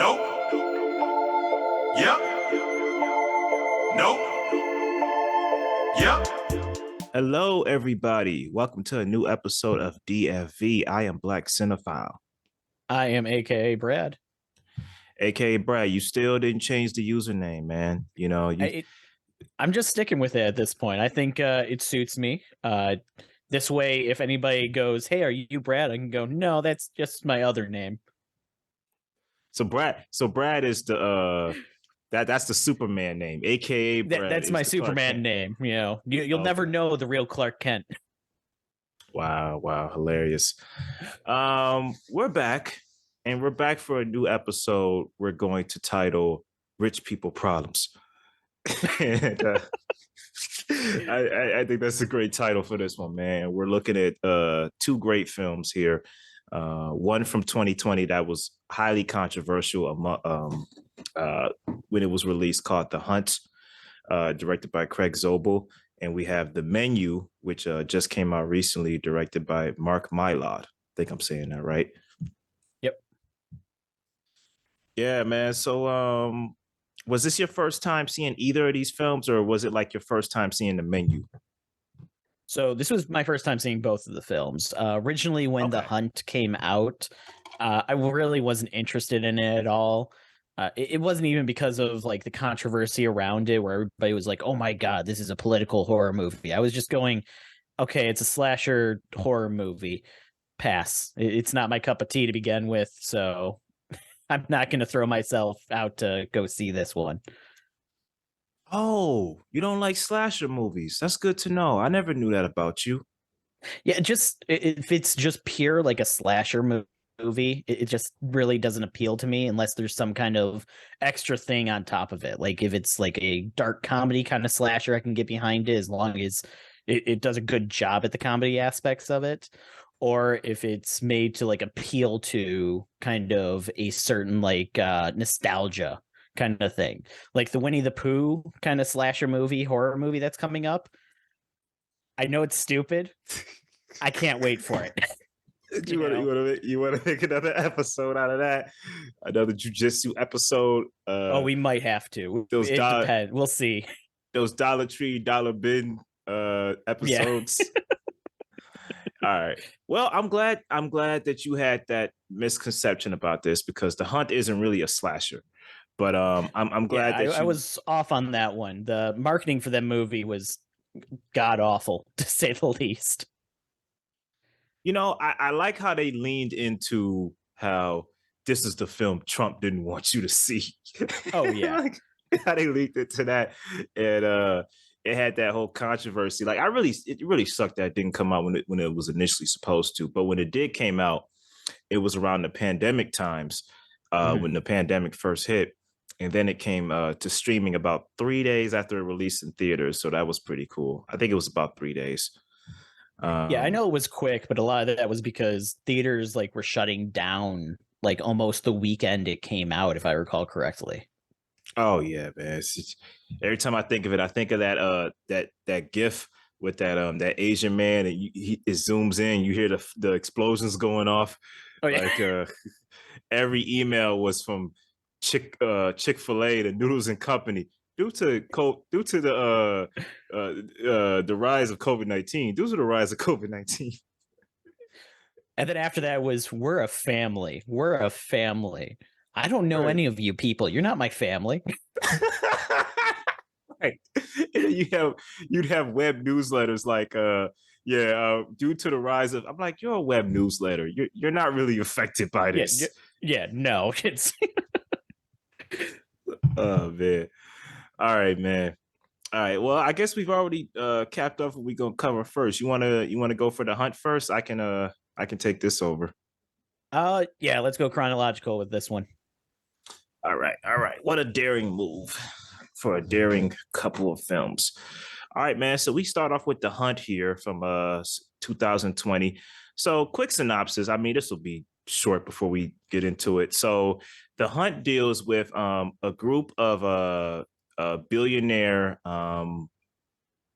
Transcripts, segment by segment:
Nope. Yep. Nope. Yep. Hello, everybody. Welcome to a new episode of DFV. I am Blak Cinephile. I am AKA Brad. AKA Brad, you still didn't change the username, man. You know, I'm just sticking with it at this point. I think it suits me. This way, if anybody goes, "Hey, are you Brad?" I can go, "No, that's just my other name." So Brad is the that's the Superman name, AKA Brad. That's my Superman name. You know, you'll never know the real Clark Kent. Wow, hilarious. We're back, and we're back for a new episode. We're going to title "Rich People Problems." And, I think that's a great title for this one, man. We're looking at two great films here. One from 2020 that was highly controversial when it was released, called The Hunt, directed by Craig Zobel. And we have The Menu, which just came out recently, directed by Mark Mylod. I think I'm saying that right. Yep. Yeah, man. So was this your first time seeing either of these films, or was it like your first time seeing The Menu? So this was my first time seeing both of the films. Originally, when The Hunt came out, I really wasn't interested in it at all. It wasn't even because of like the controversy around it, where everybody was like, "Oh my God, this is a political horror movie." I was just going, "Okay, it's a slasher horror movie. Pass. It's not my cup of tea to begin with, so I'm not going to throw myself out to go see this one." Oh, you don't like slasher movies. That's good to know. I never knew that about you. Yeah, just if it's just pure like a slasher movie, it just really doesn't appeal to me unless there's some kind of extra thing on top of it. Like if it's like a dark comedy kind of slasher, I can get behind it as long as it does a good job at the comedy aspects of it. Or if it's made to like appeal to kind of a certain like nostalgia kind of thing, like the Winnie the Pooh kind of slasher movie, horror movie that's coming up. I know it's stupid. I can't wait for it. You want to make another episode out of that? Another jujitsu episode? We might have to. Those it depends. We'll see. Those Dollar Tree, Dollar Bin episodes. Yeah. All right. Well, I'm glad that you had that misconception about this, because The Hunt isn't really a slasher. But I'm glad that I was off on that one. The marketing for that movie was god awful, to say the least. You know, I like how they leaned into how this is the film Trump didn't want you to see. Oh yeah. Like, how they leaked into that, and it had that whole controversy. Like, it really sucked that it didn't come out when it was initially supposed to. But when it did came out, it was around the pandemic times, when the pandemic first hit. And then it came to streaming about 3 days after it released in theaters. So that was pretty cool. I think it was about 3 days. Yeah, I know it was quick, but a lot of that was because theaters like were shutting down like almost the weekend it came out, if I recall correctly. Oh yeah, man. Every time I think of it, I think of that GIF with that Asian man, and it zooms in. You hear the explosions going off. Oh yeah. Like every email was from Chick-fil-A, the Noodles and Company. Due to the rise of COVID-19. Due to the rise of COVID-19. And then after that was, "We're a family. We're a family. I don't know any of you people. You're not my family." Right. And you'd have web newsletters like due to the rise of, I'm like, you're a web newsletter. You're not really affected by this. Yeah, no. It's oh man. All right, man. All right. Well, I guess we've already capped off what we're gonna cover first. You wanna go for The Hunt first? I can take this over. Yeah, let's go chronological with this one. All right. What a daring move for a daring couple of films. All right, man. So we start off with The Hunt here from 2020. So quick synopsis. I mean, this will be short before we get into it. So The Hunt deals with a group of billionaire, want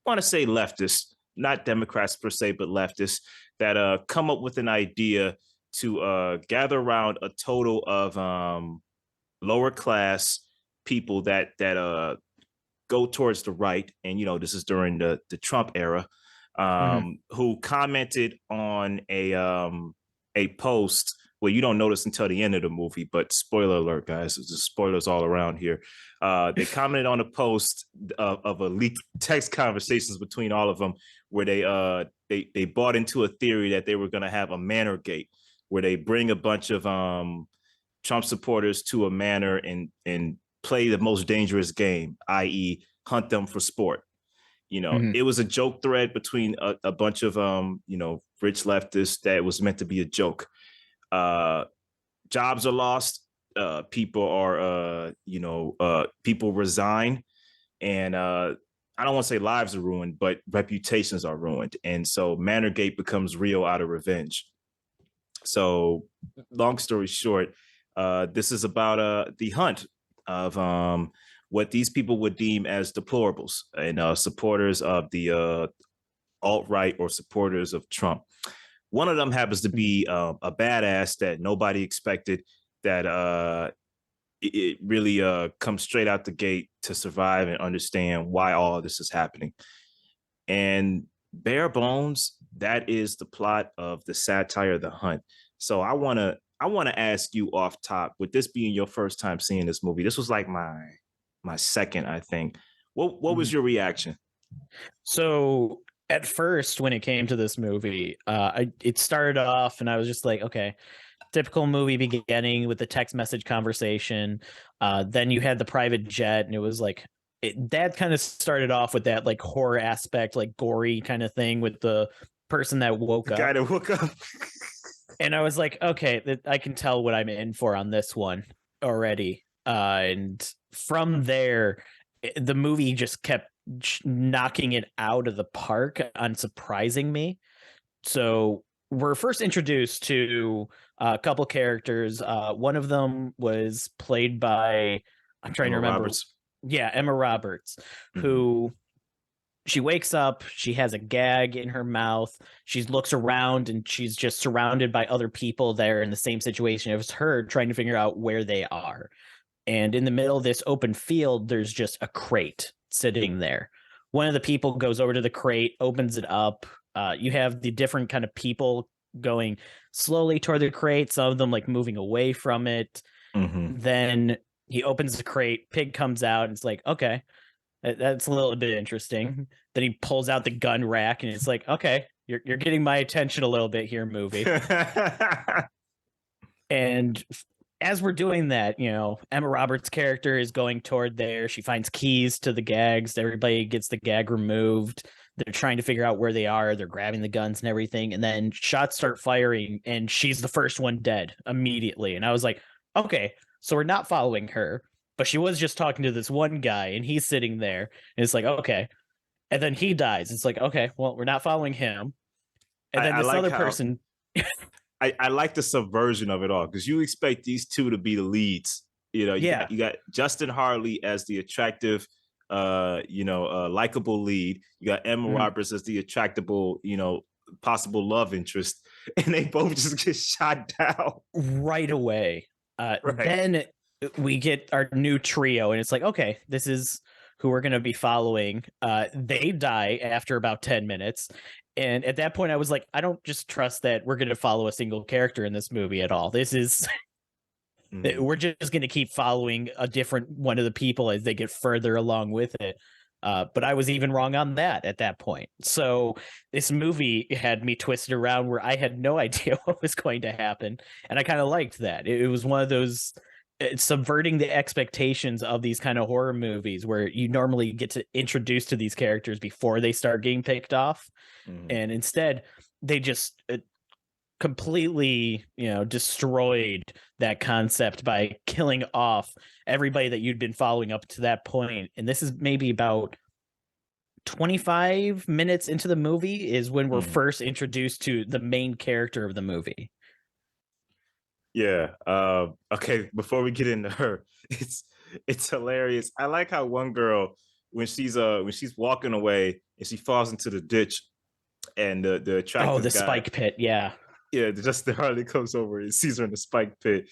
to say leftists, not Democrats per se, but leftists that come up with an idea to gather around a total of lower class people that go towards the right, and this is during the Trump era, who commented on a post. Well, you don't notice until the end of the movie, but spoiler alert, guys, there's spoilers all around here. They commented on a post of a leaked text conversations between all of them, where they bought into a theory that they were going to have a manor gate, where they bring a bunch of Trump supporters to a manor and play the most dangerous game, i.e., hunt them for sport. It was a joke thread between a bunch of rich leftists that was meant to be a joke. Jobs are lost. People are people resign, and I don't want to say lives are ruined, but reputations are ruined. And so Manorgate becomes real out of revenge. So long story short, this is about the hunt of what these people would deem as deplorables and supporters of the alt-right or supporters of Trump. One of them happens to be a badass that nobody expected, that it really comes straight out the gate to survive and understand why all of this is happening. And bare bones, that is the plot of the satire, The Hunt. So I want to ask you off top, with this being your first time seeing this movie, this was like my second, I think. What was your reaction? So at first, when it came to this movie, it started off and I was just like, okay, typical movie beginning with the text message conversation. Then you had the private jet, and it was like that kind of started off with that like horror aspect, like gory kind of thing with the person that woke up. Guy that woke up. And I was like, okay, I can tell what I'm in for on this one already. And from there, the movie just kept knocking it out of the park on surprising me. So we're first introduced to a couple characters. One of them was played by, I'm trying to remember. Roberts. Yeah, Emma Roberts, who she wakes up, she has a gag in her mouth. She looks around and she's just surrounded by other people that are in the same situation as her, trying to figure out where they are. And in the middle of this open field, there's just a crate sitting there. One of the people goes over to the crate, opens it up. You have the different kind of people going slowly toward the crate, some of them like moving away from it. Then he opens the crate, pig comes out, and it's like, okay, that's a little bit interesting. Then he pulls out the gun rack, and it's like, okay, you're getting my attention a little bit here, movie. And as we're doing that, Emma Roberts' character is going toward there. She finds keys to the gags. Everybody gets the gag removed. They're trying to figure out where they are. They're grabbing the guns and everything. And then shots start firing, and she's the first one dead immediately. And I was like, okay, so we're not following her, but she was just talking to this one guy, and he's sitting there. And it's like, okay. And then he dies. It's like, okay, well, we're not following him. And then this other person... I like the subversion of it all, because you expect these two to be the leads. You got Justin Harley as the attractive, likable lead. You got Emma Roberts as the attractable, possible love interest, and they both just get shot down right away. Then we get our new trio, and it's like, okay, this is who we're going to be following. They die after about 10 minutes. And at that point, I was like, I don't just trust that we're going to follow a single character in this movie at all. This is, we're just going to keep following a different one of the people as they get further along with it. But I was even wrong on that at that point. So this movie had me twisted around where I had no idea what was going to happen. And I kind of liked that. It was one of those subverting the expectations of these kind of horror movies where you normally get to introduce to these characters before they start getting picked off. And instead they just completely, destroyed that concept by killing off everybody that you'd been following up to that point. And this is maybe about 25 minutes into the movie is when we're first introduced to the main character of the movie. Yeah. Okay. Before we get into her, it's hilarious. I like how one girl, when she's walking away and she falls into the ditch, and the attractive the guy, spike pit. Yeah. Yeah, just the Harley comes over and sees her in the spike pit.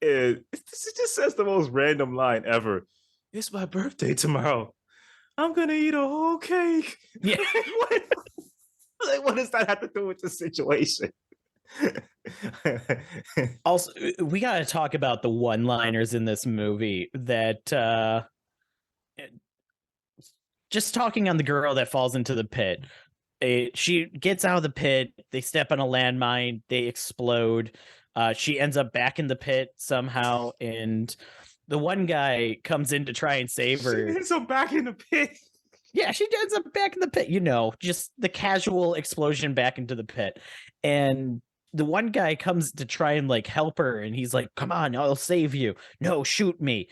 And it just says the most random line ever. It's my birthday tomorrow. I'm gonna eat a whole cake. Yeah. What does that have to do with the situation? Also, we got to talk about the one-liners in this movie that just talking on the girl that falls into the pit. She gets out of the pit, they step on a landmine, they explode. She ends up back in the pit somehow, and the one guy comes in to try and save her. She ends up back in the pit. Yeah, she ends up back in the pit, just the casual explosion back into the pit. And the one guy comes to try and like help her, and he's like, come on, I'll save you. No, shoot me.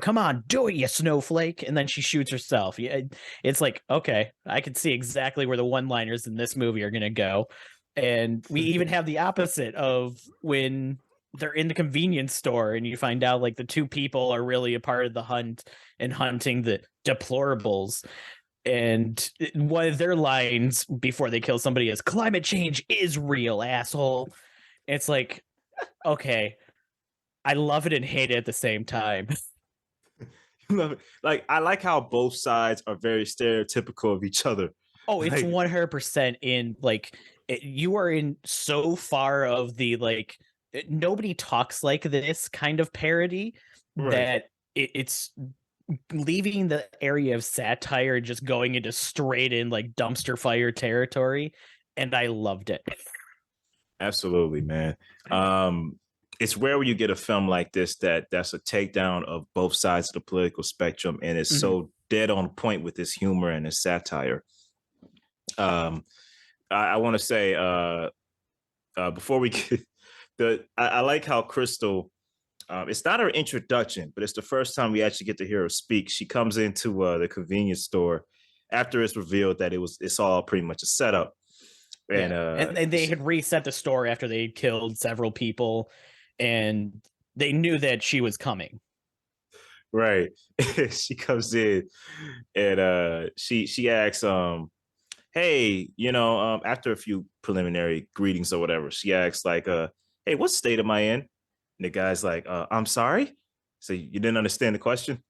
Come on, do it, you snowflake. And then she shoots herself. Yeah, it's like, okay, I can see exactly where the one-liners in this movie are gonna go. And we even have the opposite of when they're in the convenience store and you find out like the two people are really a part of the hunt and hunting the deplorables. And one of their lines before they kill somebody is, climate change is real, asshole. It's like, okay, I love it and hate it at the same time. Love it. Like, I like how both sides are very stereotypical of each other. Oh, it's Like, 100% in like you are in so far of the like nobody talks like this kind of parody Right. that it's leaving the area of satire and just going into straight in like dumpster fire territory, and I loved it. Absolutely, man. It's rare when you get a film like this that's a takedown of both sides of the political spectrum, and it's so dead on point with its humor and its satire. I want to say before we get I like how Crystal. It's not her introduction, but it's the first time we actually get to hear her speak. She comes into the convenience store after it's revealed that it's all pretty much a setup. And, and they had reset the store after they killed several people, and they knew that she was coming. Right. She comes in and she asks, hey, after a few preliminary greetings or whatever, she asks like, hey, what state am I in? And the guy's like, I'm sorry. So you didn't understand the question?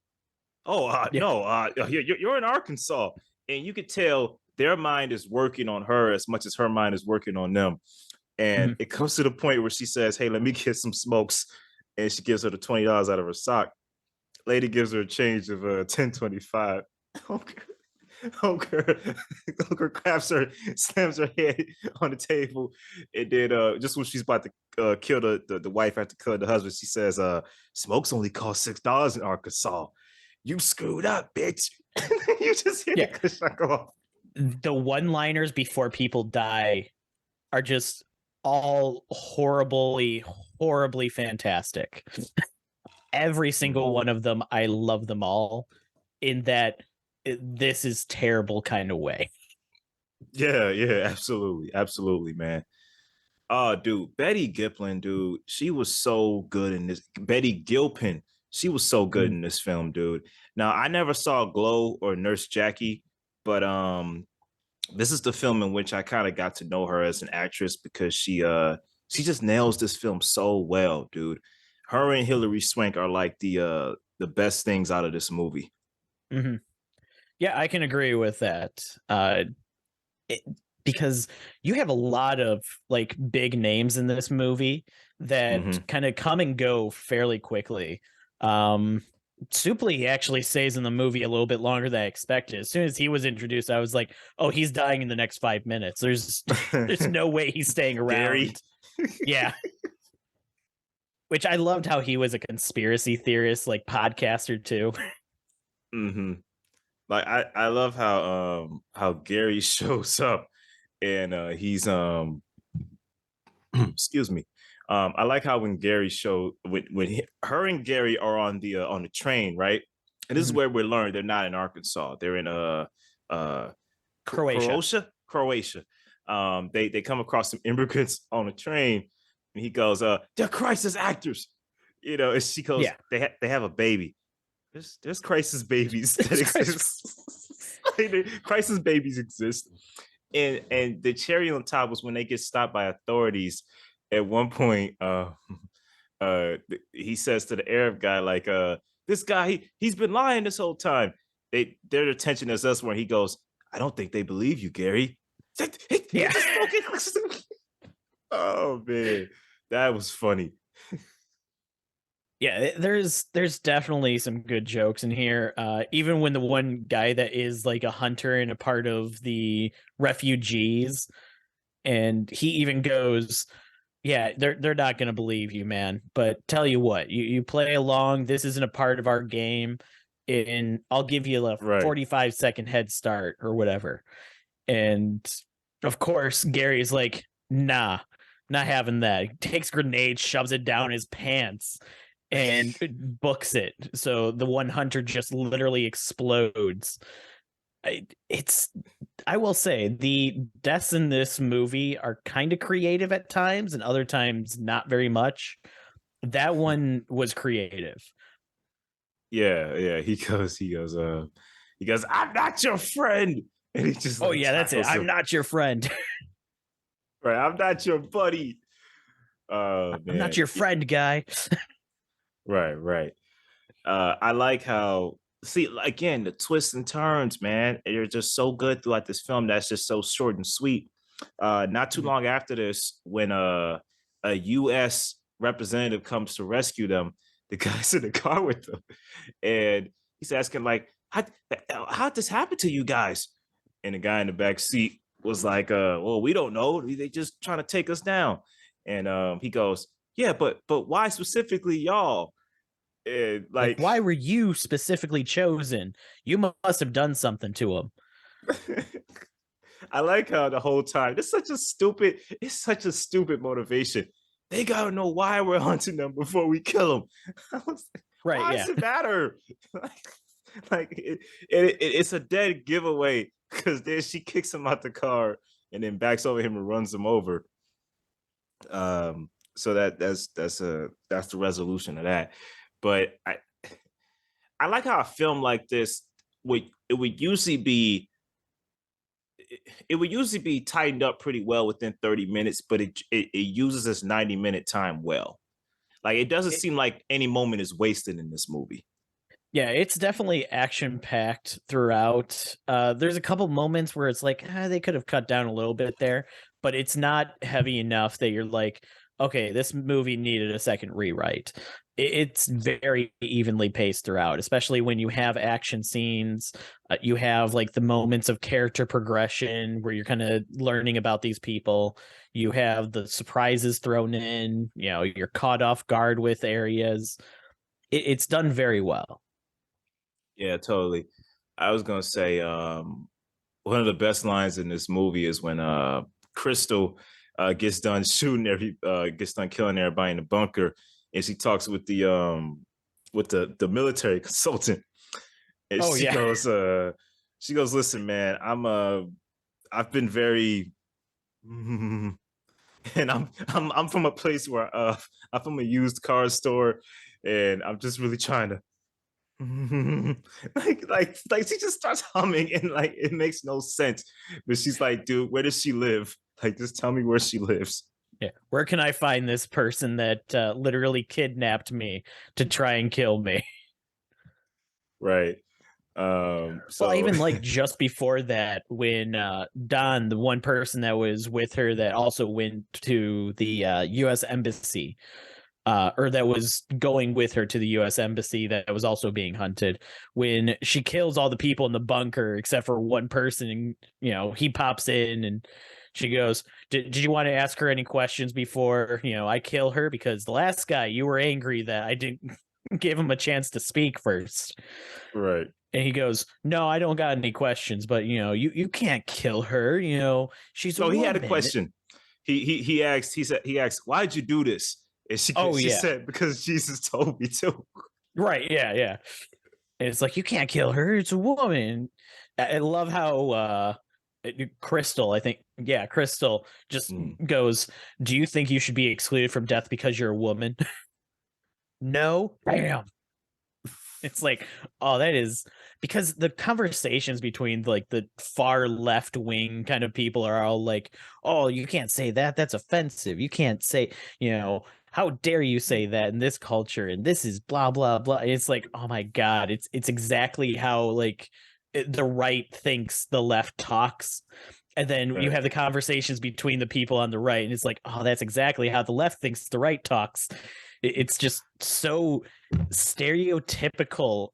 Oh, no, you're in Arkansas. And you could tell their mind is working on her as much as her mind is working on them. And it comes to the point where she says, hey, let me get some smokes. And she gives her the $20 out of her sock. Lady gives her a change of $10.25. Hunker grabs her, slams her head on the table, and then just when she's about to kill the wife after killing the husband, she says, smokes only cost $6 in Arkansas. You screwed up, bitch. You just hear the shot go off. The one-liners before people die are just all horribly fantastic. Every single one of them, I love them all in that this is terrible kind of way. Yeah, absolutely, man. Dude, Betty Giplin, dude, she was so good in this. Betty Gilpin, she was so good in this film, dude. Now, I never saw Glow or Nurse Jackie, but this is the film in which I kind of got to know her as an actress because she just nails this film so well, dude. Her and Hilary Swank are like the best things out of this movie. Yeah, I can agree with that. Because you have a lot of like big names in this movie that kind of come and go fairly quickly. Suplee actually stays in the movie a little bit longer than I expected. As soon as he was introduced, I was like, oh, he's dying in the next 5 minutes. There's no way he's staying around. Gary. Yeah. Which I loved how he was a conspiracy theorist, like podcaster too. Like I love how Gary shows up and he's excuse me. I like how when Gary her and Gary are on the train, right? And this is where we learn they're not in Arkansas. They're in Croatia. They come across some immigrants on a train, and he goes, they're crisis actors. And she goes, they have a baby. There's crisis babies that exist. Crisis babies exist. And the cherry on top was when they get stopped by authorities. at one point, he says to the Arab guy, like, this guy, he's been lying this whole time. Their attention is us when he goes, I don't think they believe you, Gary. Yeah. Oh man, that was funny. Yeah, there's definitely some good jokes in here. Even when the one guy that is like a hunter and a part of the refugees, and he even goes, "Yeah, they're not gonna believe you, man. But tell you what, you play along. This isn't a part of our game, and I'll give you a Right. 45-second head start or whatever." And of course, Gary's like, "Nah, not having that." He takes grenades, shoves it down his pants, and books it. So the one hunter just literally explodes. I will say the deaths in this movie are kind of creative at times and other times not very much. That one was creative. Yeah. He goes, I'm not your friend. And he just Oh like yeah, that's it. tackles I'm him. not your friend. Right, I'm not your buddy. Oh I'm man. not your friend, guy. Right. I like how again the twists and turns, man. They're just so good throughout this film. That's just so short and sweet. Not too long after this, when a U.S. representative comes to rescue them, the guy's in the car with them, and he's asking like, "How'd this happen to you guys?" And the guy in the back seat was like, "Well, we don't know. They just trying to take us down." And he goes, "Yeah, but why specifically y'all?" And Like, like, why were you specifically chosen? You must have done something to him. I like how the whole time it's such a stupid motivation. They gotta know why we're hunting them before we kill them. I was like, Right, why yeah. does it matter? It's a dead giveaway because then she kicks him out the car and then backs over him and runs him over. So that's the resolution of that. But I like how a film like this would usually be it would usually be tightened up pretty well within 30 minutes, but it uses this 90-minute time well. Like it doesn't seem like any moment is wasted in this movie. Yeah, it's definitely action packed throughout. There's a couple moments where it's like they could have cut down a little bit there, but it's not heavy enough that you're like, okay, this movie needed a second rewrite. It's very evenly paced throughout, especially when you have action scenes. You have like the moments of character progression where you're kind of learning about these people. You have the surprises thrown in. You know, you're caught off guard with areas. It's done very well. Yeah, totally. I was gonna say one of the best lines in this movie is when Crystal gets done gets done killing everybody in the bunker, and she talks with the military consultant, and Oh yeah. she goes, listen, man, I've been very and I'm from a place where I'm from a used car store, and I'm just really trying to like she just starts humming and like it makes no sense. But she's like, dude, where does she live? Like, just tell me where she lives. Yeah. Where can I find this person that literally kidnapped me to try and kill me? Right. Well, So even like just before that, when Don, the one person that was with her that also went to the US Embassy, or that was going with her to the US Embassy that was also being hunted, when she kills all the people in the bunker except for one person, and, you know, he pops in and she goes, did you want to ask her any questions before, you know, I kill her? Because the last guy, you were angry that I didn't give him a chance to speak first. right. And he goes, no, I don't got any questions, but you know, you can't kill her. You know, she's a No, he woman. had a question. He asked, why'd you do this? And Oh she yeah, said, because Jesus told me to. right, yeah. And it's like, you can't kill her. It's a woman. I love how Crystal, I think, yeah, Crystal just goes, do you think you should be excluded from death because you're a woman? No. Bam. It's like, oh, that is because the conversations between like the far left wing kind of people are all like, oh, you can't say that. That's offensive. You can't say, how dare you say that in this culture? And this is blah, blah, blah. It's like, oh my God, it's exactly how like the right thinks the left talks. And then you Right. have the conversations between the people on the right, and it's like, oh, that's exactly how the left thinks the right talks. It's just so stereotypical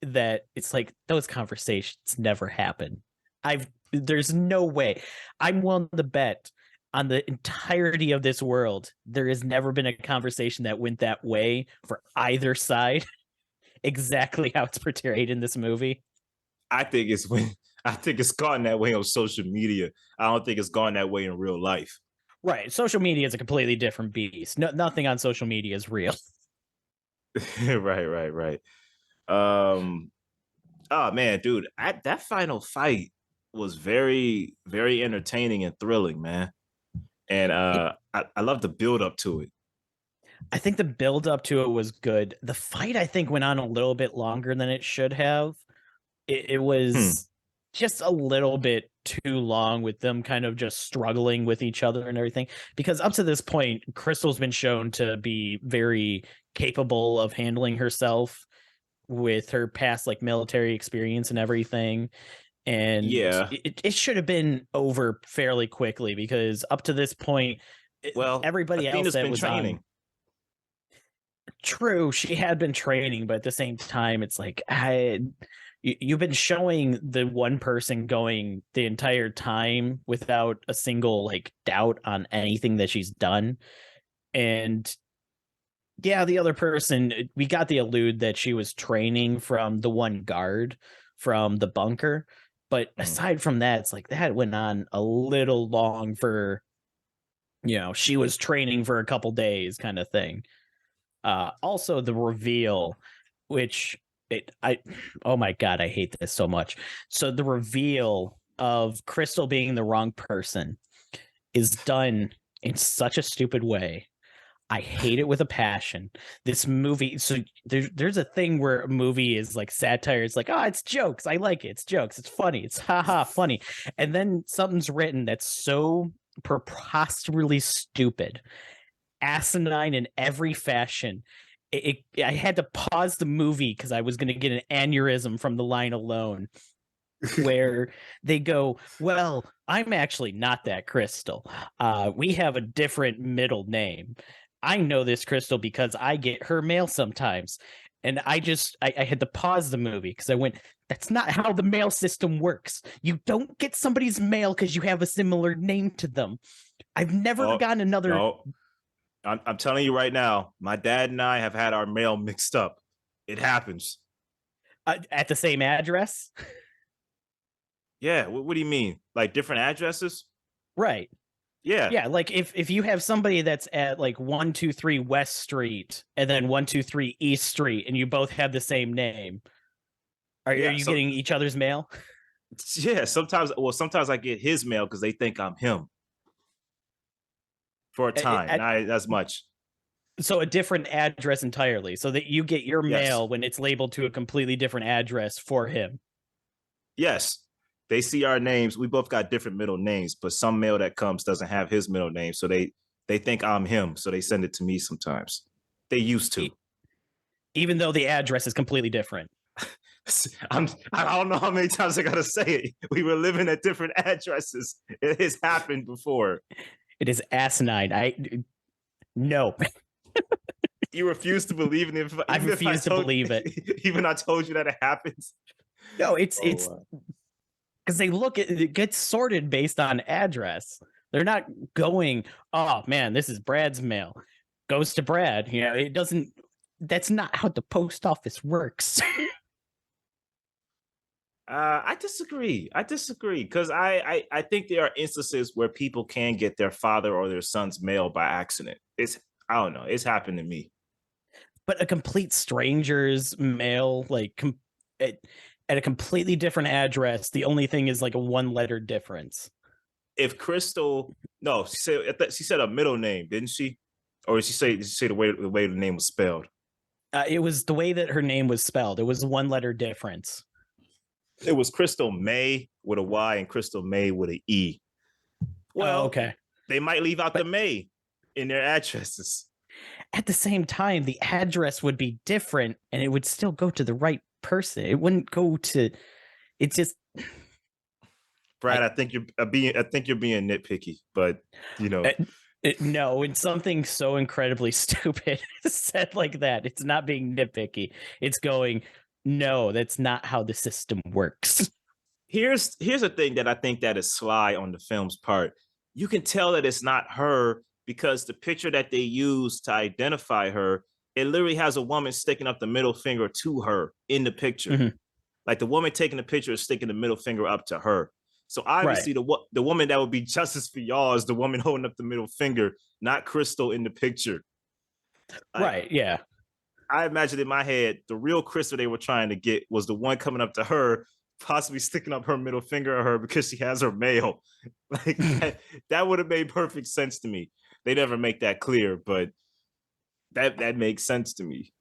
that it's like those conversations never happen. There's no way. I'm willing to bet on the entirety of this world, there has never been a conversation that went that way for either side, exactly how it's portrayed in this movie. I think it's gone that way on social media. I don't think it's gone that way in real life. Right. Social media is a completely different beast. Nothing on social media is real. Right. Um, oh man, dude, that final fight was very, very entertaining and thrilling, man. And I love the build up to it. I think the build up to it was good. The fight, I think, went on a little bit longer than it should have. It was just a little bit too long with them kind of just struggling with each other and everything. Because up to this point, Crystal's been shown to be very capable of handling herself with her past like military experience and everything. And Yeah. it should have been over fairly quickly because up to this point, Well, everybody else Athena's that been was training. on. True, she had been training, but at the same time, it's like you've been showing the one person going the entire time without a single like doubt on anything that she's done. And yeah, the other person, we got the allude that she was training from the one guard from the bunker. But aside from that, it's like that went on a little long for, she was training for a couple days kind of thing. Also the reveal, which oh my God, I hate this so much. So the reveal of Crystal being the wrong person is done in such a stupid way. I hate it with a passion. This movie, so there's a thing where a movie is like satire. It's like, oh, it's jokes. I like it. It's jokes. It's funny. It's haha funny. And then something's written that's so preposterously stupid, asinine in every fashion. I had to pause the movie because I was going to get an aneurysm from the line alone. Where they go, well, I'm actually not that Crystal. We have a different middle name. I know this Crystal because I get her mail sometimes. And I had to pause the movie because I went, that's not how the mail system works. You don't get somebody's mail because you have a similar name to them. I've never gotten another. No. I'm telling you right now, my dad and I have had our mail mixed up. It happens. At the same address? Yeah. What do you mean? Like different addresses? Right. Yeah. Yeah, like if you have somebody that's at like 123 West Street and then 123 East Street and you both have the same name, are you getting each other's mail? Yeah, sometimes I get his mail because they think I'm him. For a time, not as much. So a different address entirely, so that you get your mail when it's labeled to a completely different address for him. Yes. They see our names. We both got different middle names, but some mail that comes doesn't have his middle name. So they think I'm him. So they send it to me sometimes. They used to. Even though the address is completely different. I don't know how many times I got to say it. We were living at different addresses. It has happened before. It is asinine. No. You refuse to believe it? I refuse to believe it. Even I told you that it happens. No, it's because they look at it gets sorted based on address. They're not going, oh man, this is Brad's mail. Goes to Brad. It doesn't. That's not how the post office works. I disagree because I think there are instances where people can get their father or their son's mail by accident. I don't know. It's happened to me. But a complete stranger's mail, like at a completely different address, the only thing is like a 1-letter difference. If Crystal, no, she said a middle name, didn't she? Or did she say the way the name was spelled? It was the way that her name was spelled. It was one letter difference. It was Crystal May with a Y and Crystal May with an E. Well, okay. They might leave out the May in their addresses. At the same time, the address would be different and it would still go to the right person. It wouldn't go to, it's just. Brad, I think you're being nitpicky, but No, when something so incredibly stupid is said like that, it's not being nitpicky. It's going, no, that's not how the system works. Here's a thing that I think that is sly on the film's part. You can tell that it's not her because the picture that they use to identify her, it literally has a woman sticking up the middle finger to her in the picture. Mm-hmm. Like the woman taking the picture is sticking the middle finger up to her. So obviously the woman that would be justice for y'all is the woman holding up the middle finger, not Crystal in the picture. Right, yeah. I imagine in my head, the real Crystal they were trying to get was the one coming up to her, possibly sticking up her middle finger at her because she has her mail. Like that would have made perfect sense to me. They never make that clear, but that makes sense to me.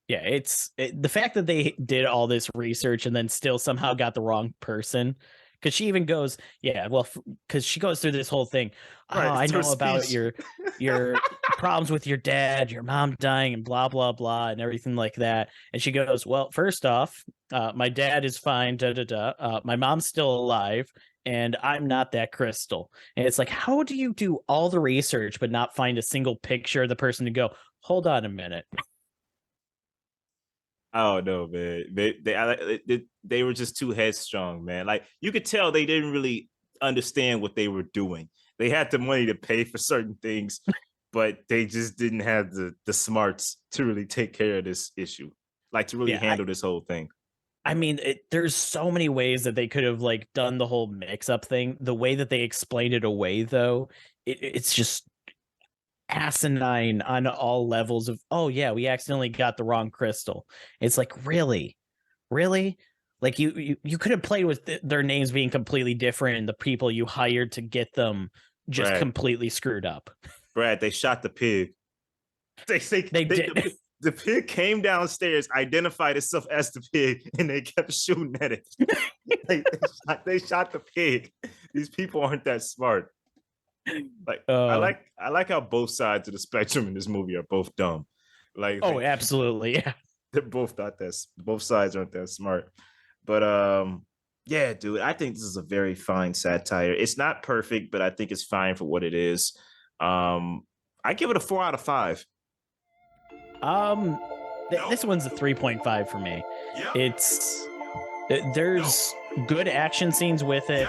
Yeah, the fact that they did all this research and then still somehow got the wrong person. Because she even goes, yeah, well, because she goes through this whole thing. Right, I know about your problems with your dad, your mom dying, and blah blah blah, and everything like that. And she goes, well, first off, my dad is fine. My mom's still alive, and I'm not that Crystal. And it's like, how do you do all the research but not find a single picture of the person to go? Hold on a minute. Oh no, man! They were just too headstrong, man. Like you could tell they didn't really understand what they were doing. They had the money to pay for certain things, but they just didn't have the smarts to really take care of this issue, like to really handle this whole thing. I mean, there's so many ways that they could have like done the whole mix-up thing. The way that they explained it away, though, it's just asinine on all levels of, oh yeah, we accidentally got the wrong Crystal. It's like, really like you could have played with their names being completely different and the people you hired to get them just completely screwed up. Brad, they shot the pig. They did. The pig came downstairs, identified itself as the pig, and they kept shooting at it. they shot the pig. These people aren't that smart. Like I like how both sides of the spectrum in this movie are both dumb. Like absolutely, yeah. They're both not that. Both sides aren't that smart. But yeah, dude, I think this is a very fine satire. It's not perfect, but I think it's fine for what it is. I give it a 4 out of 5. This one's a 3.5 for me. It's there's good action scenes with it.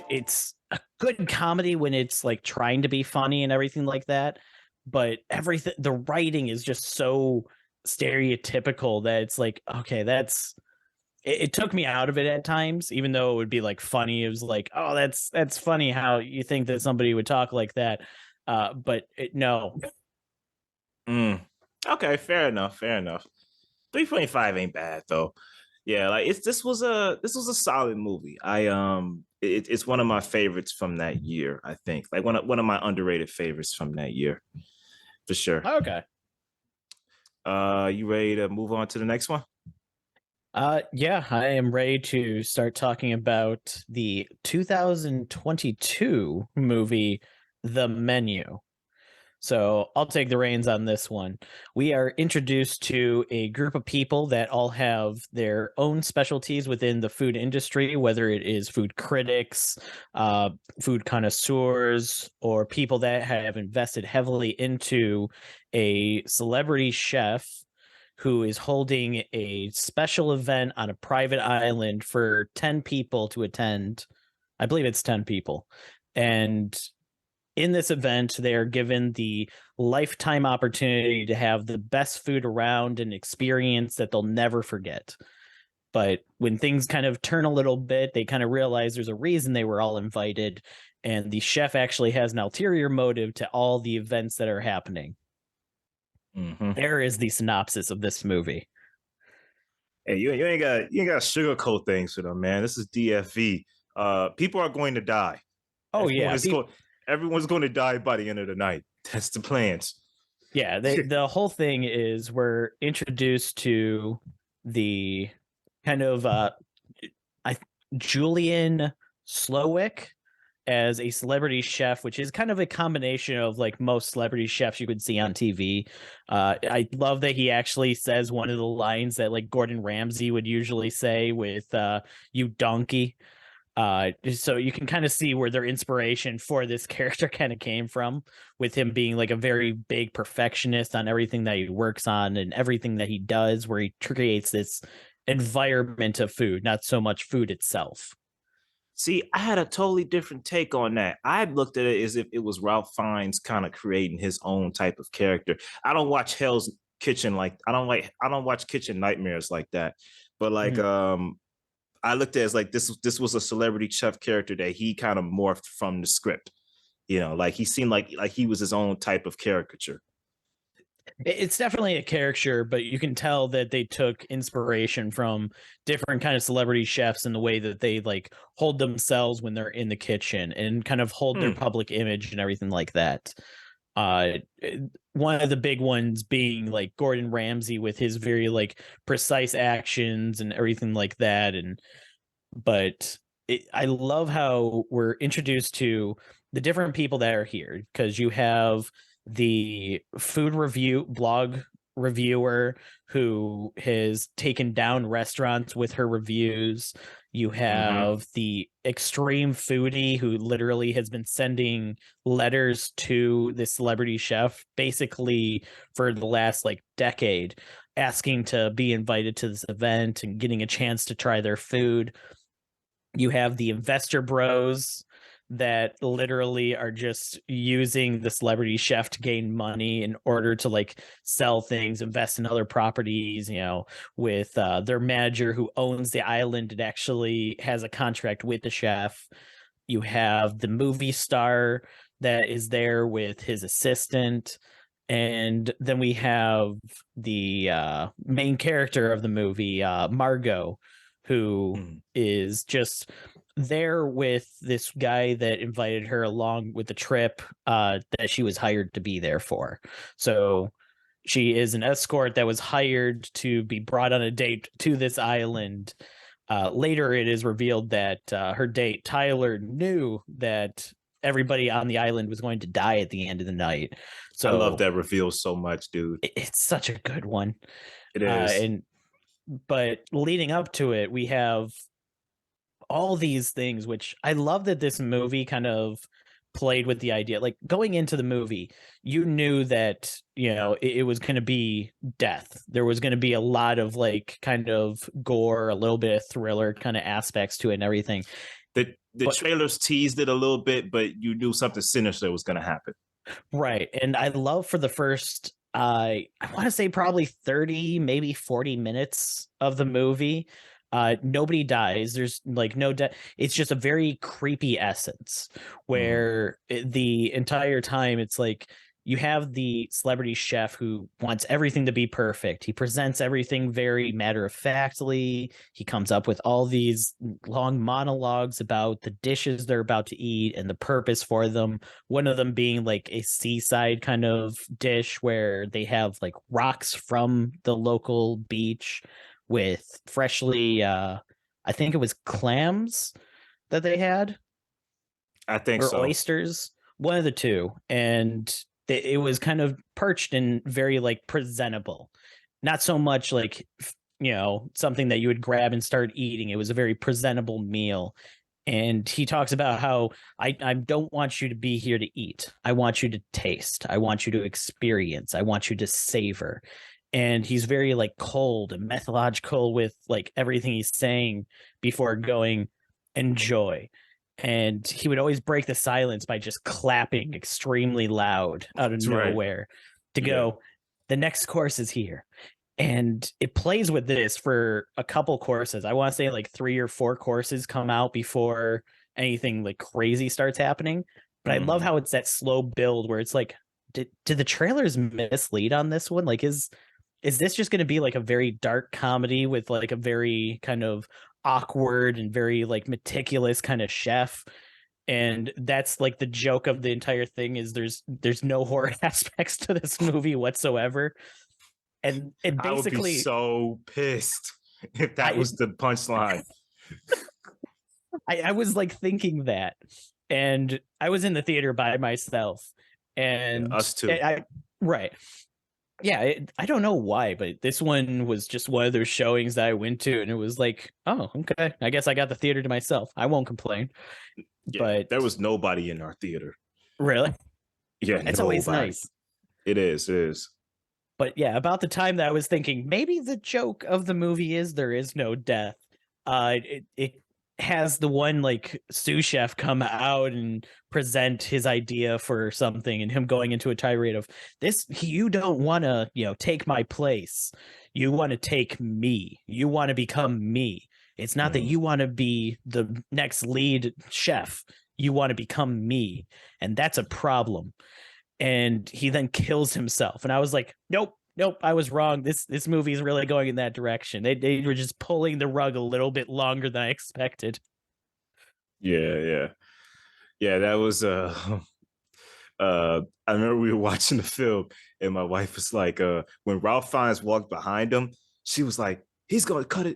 It's a good comedy when it's like trying to be funny and everything like that, but the writing is just so stereotypical that it's like, okay, it took me out of it at times, even though it would be like funny. It was like, oh, that's funny how you think that somebody would talk like that, but no. Okay, fair enough. 3.5 ain't bad though. Yeah, like this was a solid movie. It's one of my favorites from that year, I think. Like one of my underrated favorites from that year. For sure. Okay. You ready to move on to the next one? Yeah, I am ready to start talking about the 2022 movie The Menu. So I'll take the reins on this one. We are introduced to a group of people that all have their own specialties within the food industry, whether it is food critics, food connoisseurs, or people that have invested heavily into a celebrity chef who is holding a special event on a private island for 10 people to attend. I believe it's 10 people. And in this event, they are given the lifetime opportunity to have the best food around and experience that they'll never forget. But when things kind of turn a little bit, they kind of realize there's a reason they were all invited, and the chef actually has an ulterior motive to all the events that are happening. Mm-hmm. There is the synopsis of this movie. Hey, you ain't got sugarcoat things for them, man. This is DFV. People are going to die. Oh, yeah. Everyone's going to die by the end of the night. That's the plans. Yeah, the whole thing is we're introduced to the kind of I Julian Slowick as a celebrity chef, which is kind of a combination of like most celebrity chefs you could see on TV. I love that he actually says one of the lines that like Gordon Ramsay would usually say with "you donkey." So you can kind of see where their inspiration for this character kind of came from, with him being like a very big perfectionist on everything that he works on and everything that he does, where he creates this environment of food, not so much food itself. See, I had a totally different take on that. I looked at it as if it was Ralph Fiennes kind of creating his own type of character. I don't watch Hell's Kitchen like I don't watch Kitchen Nightmares like that. But like I looked at it as like this was a celebrity chef character that he kind of morphed from the script. You know, like he seemed like he was his own type of caricature. It's definitely a caricature, but you can tell that they took inspiration from different kind of celebrity chefs in the way that they like hold themselves when they're in the kitchen and kind of hold their public image and everything like that. Uh, one of the big ones being like Gordon Ramsay with his very like precise actions and everything like that. But I love how we're introduced to the different people that are here, because you have the food review blog reviewer who has taken down restaurants with her reviews. You have the extreme foodie who literally has been sending letters to the celebrity chef basically for the last like decade, asking to be invited to this event and getting a chance to try their food. You have the investor bros that literally are just using the celebrity chef to gain money in order to like sell things, invest in other properties, you know, with their manager who owns the island and actually has a contract with the chef. You have the movie star that is there with his assistant. And then we have the main character of the movie, Margot, who is just there with this guy that invited her along with the trip that she was hired to be there for. So she is an escort that was hired to be brought on a date to this island. Later, it is revealed that her date, Tyler, knew that everybody on the island was going to die at the end of the night. So I love that reveal so much, dude. It's such a good one. It is. But leading up to it, we have all these things, which I love that this movie kind of played with the idea. Like going into the movie, you knew that, you know, it was going to be death. There was going to be a lot of like kind of gore, a little bit of thriller kind of aspects to it and everything. The trailers teased it a little bit, but you knew something sinister was going to happen. Right. And I love for the first I want to say probably 30, maybe 40 minutes of the movie, nobody dies. There's like no death. It's just a very creepy essence where the entire time it's like you have the celebrity chef who wants everything to be perfect. He presents everything very matter of factly. He comes up with all these long monologues about the dishes they're about to eat and the purpose for them. One of them being like a seaside kind of dish where they have like rocks from the local beach with freshly, I think it was clams that they had. I think or so. oysters, one of the two. And it was kind of perched and very like presentable, not so much like, you know, something that you would grab and start eating. It was a very presentable meal. And he talks about how I don't want you to be here to eat. I want you to taste. I want you to experience. I want you to savor. And he's very like cold and methodological with like everything he's saying before going enjoy. And he would always break the silence by just clapping extremely loud out of nowhere to go, the next course is here. And it plays with this for a couple courses. I want to say like 3 or 4 courses come out before anything like crazy starts happening. But I love how it's that slow build where it's like, did the trailers mislead on this one? Like, is this just going to be like a very dark comedy with like a very kind of awkward and very like meticulous kind of chef? And that's like the joke of the entire thing is there's no horror aspects to this movie whatsoever. And I would be basically so pissed if that was the punchline. I was like thinking that, and I was in the theater by myself, and us too. Right. Yeah, I don't know why, but this one was just one of those showings that I went to, and it was like, oh, okay, I guess I got the theater to myself. I won't complain. Yeah, but there was nobody in our theater. Really? Yeah, it's always nice. It is. But yeah, about the time that I was thinking, maybe the joke of the movie is there is no death. It has the one like sous chef come out and present his idea for something, and him going into a tirade of this: you don't want to, take my place. You want to take me. You want to become me. It's not that you want to be the next lead chef. You want to become me, and that's a problem. And he then kills himself. And I was like, nope, I was wrong. This movie is really going in that direction. They were just pulling the rug a little bit longer than I expected. Yeah. That was I remember we were watching the film, and my wife was like, when Ralph Fiennes walked behind him, she was like, he's gonna cut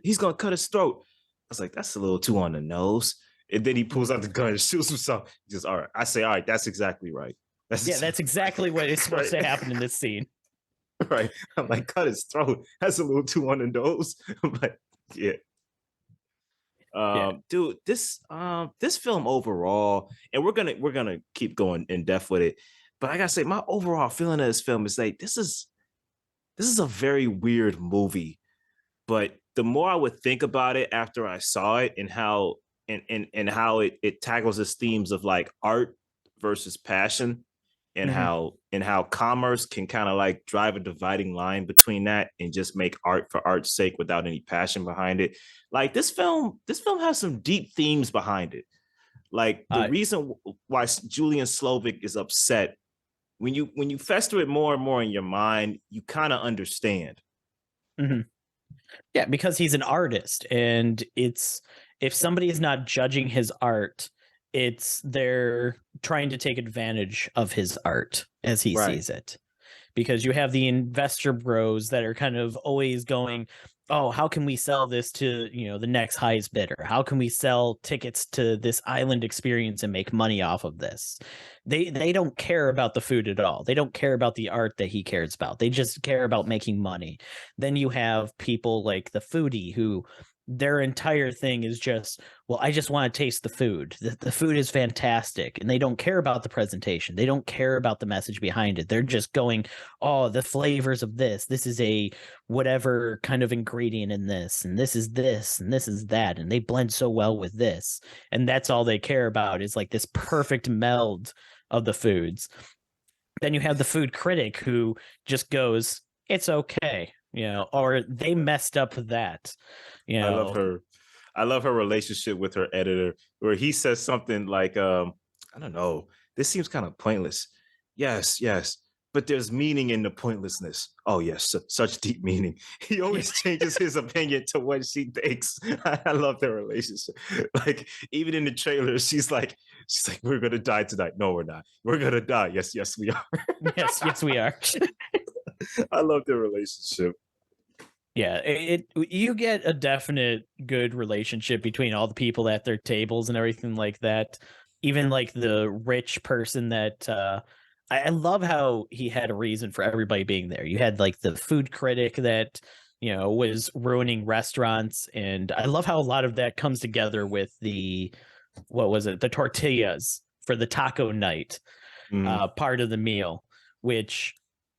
his throat. I was like, that's a little too on the nose. And then he pulls out the gun and shoots himself. He just, all right. I say, all right, that's exactly right. That's exactly what is supposed to happen in this scene. Right. I'm like, cut his throat. That's a little too on the nose. But yeah. Dude, this film overall, and we're gonna keep going in depth with it, but I gotta say, my overall feeling of this film is like, this is a very weird movie. But the more I would think about it after I saw it, and how how it tackles its themes of like art versus passion, and how commerce can kind of like drive a dividing line between that and just make art for art's sake without any passion behind it. Like this film has some deep themes behind it. Like the reason why Julian Slovik is upset, when you fester it more and more in your mind, you kind of understand. Mm-hmm. Yeah, because he's an artist, and it's, if somebody is not judging his art, they're trying to take advantage of his art as he sees it. Because you have the investor bros that are kind of always going, oh, how can we sell this to, the next highest bidder? How can we sell tickets to this island experience and make money off of this? They don't care about the food at all. They don't care about the art that he cares about. They just care about making money. Then you have people like the foodie who their entire thing is just, well, I just want to taste the food. The food is fantastic. And they don't care about the presentation. They don't care about the message behind it. They're just going, oh, the flavors of this. This is a whatever kind of ingredient in this. And this is this. And this is that. And they blend so well with this. And that's all they care about, is like this perfect meld of the foods. Then you have the food critic who just goes, it's okay. Or they messed up that. I love her. I love her relationship with her editor, where he says something like, I don't know, this seems kind of pointless. Yes, but there's meaning in the pointlessness. Oh yes, such deep meaning. He always changes his opinion to what she thinks. I love their relationship. Like even in the trailer, she's like, we're gonna die tonight. No, we're not. We're gonna die. Yes, we are. yes, we are. I love their relationship. Yeah, you get a definite good relationship between all the people at their tables and everything like that. Even like the rich person that I love how he had a reason for everybody being there. You had like the food critic that was ruining restaurants, and I love how a lot of that comes together with the tortillas for the taco night part of the meal, which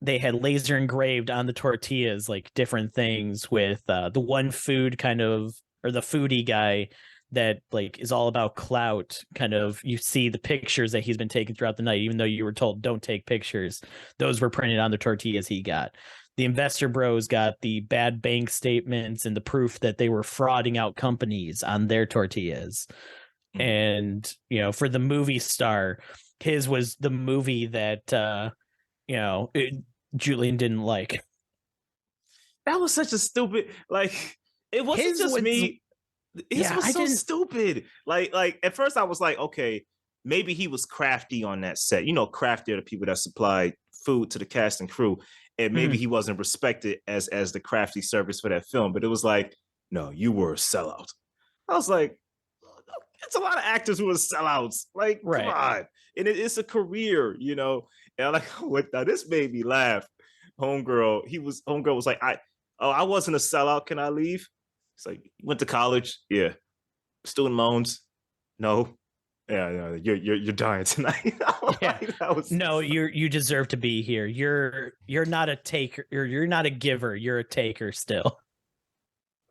they had laser engraved on the tortillas, like different things with the one food kind of, or the foodie guy that like is all about clout. Kind of, you see the pictures that he's been taking throughout the night, even though you were told don't take pictures. Those were printed on the tortillas he got. The investor bros got the bad bank statements and the proof that they were frauding out companies on their tortillas. And, for the movie star, his was the movie that, Julian didn't like. That was such a stupid, like, it wasn't just me. His was so stupid. Like at first I was like, okay, maybe he was crafty on that set. You know, crafty are the people that supply food to the cast and crew, and maybe he wasn't respected as the crafty service for that film. But it was like, no, you were a sellout. I was like, it's a lot of actors who are sellouts. Like, come on, and it's a career, you know. And I'm like, what? Now this made me laugh. Homegirl was like, I wasn't a sellout. Can I leave? It's like, you went to college, yeah. Student loans, no. Yeah, you're dying tonight. Yeah. No, you deserve to be here. You're not a taker. You're not a giver. You're a taker still.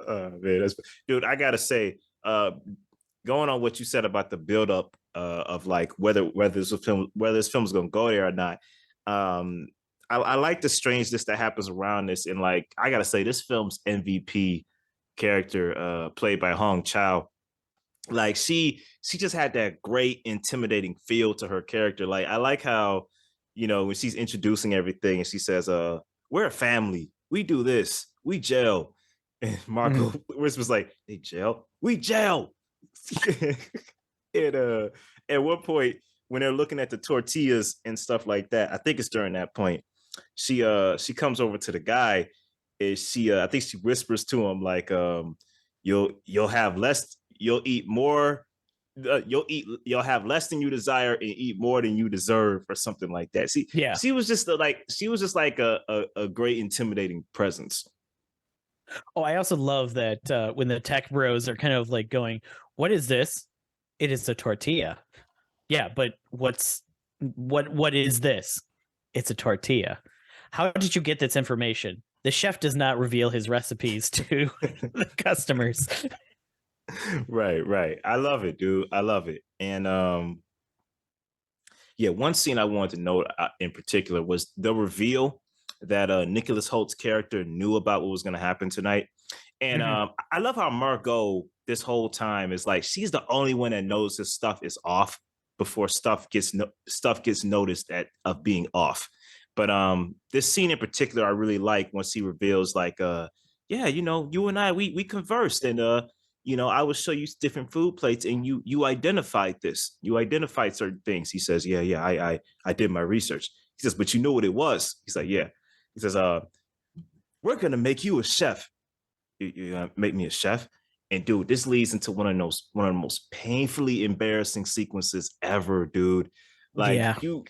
Man, dude, I gotta say, going on what you said about the buildup of like whether this film is gonna go there or not. I like the strangeness that happens around this, and like I gotta say, this film's MVP character, played by Hong Chow, like she just had that great intimidating feel to her character. Like I like how, you know, when she's introducing everything and she says, we're a family, we do this, we jail. And Marco was like, they jail, we jail. And at one point when they're looking at the tortillas and stuff like that, I think it's during that point, she comes over to the guy, and I think she whispers to him like, you'll have less, you'll eat more, you'll have less than you desire and eat more than you deserve, or something like that. She was just like a great intimidating presence. Oh, I also love that when the tech bros are kind of like going, what is this? It is a tortilla. Yeah, but what is this? It's a tortilla. How did you get this information? The chef does not reveal his recipes to the customers. Right. I love it, dude. I love it. And yeah, one scene I wanted to note in particular was the reveal that Nicholas Holt's character knew about what was going to happen tonight. And I love how Margot this whole time is like, she's the only one that knows this stuff is off before stuff gets noticed of being off. But this scene in particular, I really like once he reveals like, yeah, you know, you and I, we conversed, and you know, I would show you different food plates, and you identified this. You identified certain things. He says, yeah, I did my research. He says, but you know what it was? He's like, yeah. He says, we're gonna make you a chef. You're gonna make me a chef. And dude, this leads into one of the most painfully embarrassing sequences ever, dude. Like you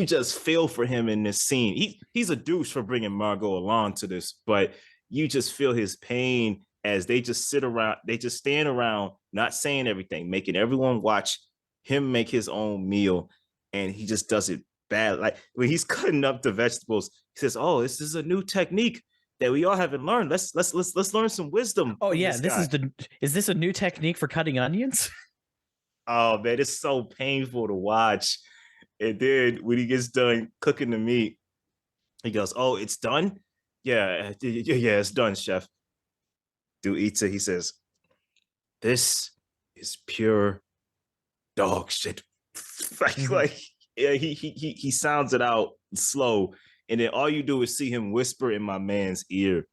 just feel for him in this scene. He's a douche for bringing Margot along to this, but you just feel his pain as they just stand around, not saying everything, making everyone watch him make his own meal, and he just does it bad. Like when he's cutting up the vegetables, he says, "Oh, this is a new technique that we all haven't learned. Let's learn some wisdom." Oh yeah, is this a new technique for cutting onions? Oh man, it's so painful to watch. And then when he gets done cooking the meat, he goes, "Oh, it's done? Yeah, it's done, chef." Dude eats it. He says, "This is pure dog shit." like yeah, he sounds it out slow, and then all you do is see him whisper in my man's ear.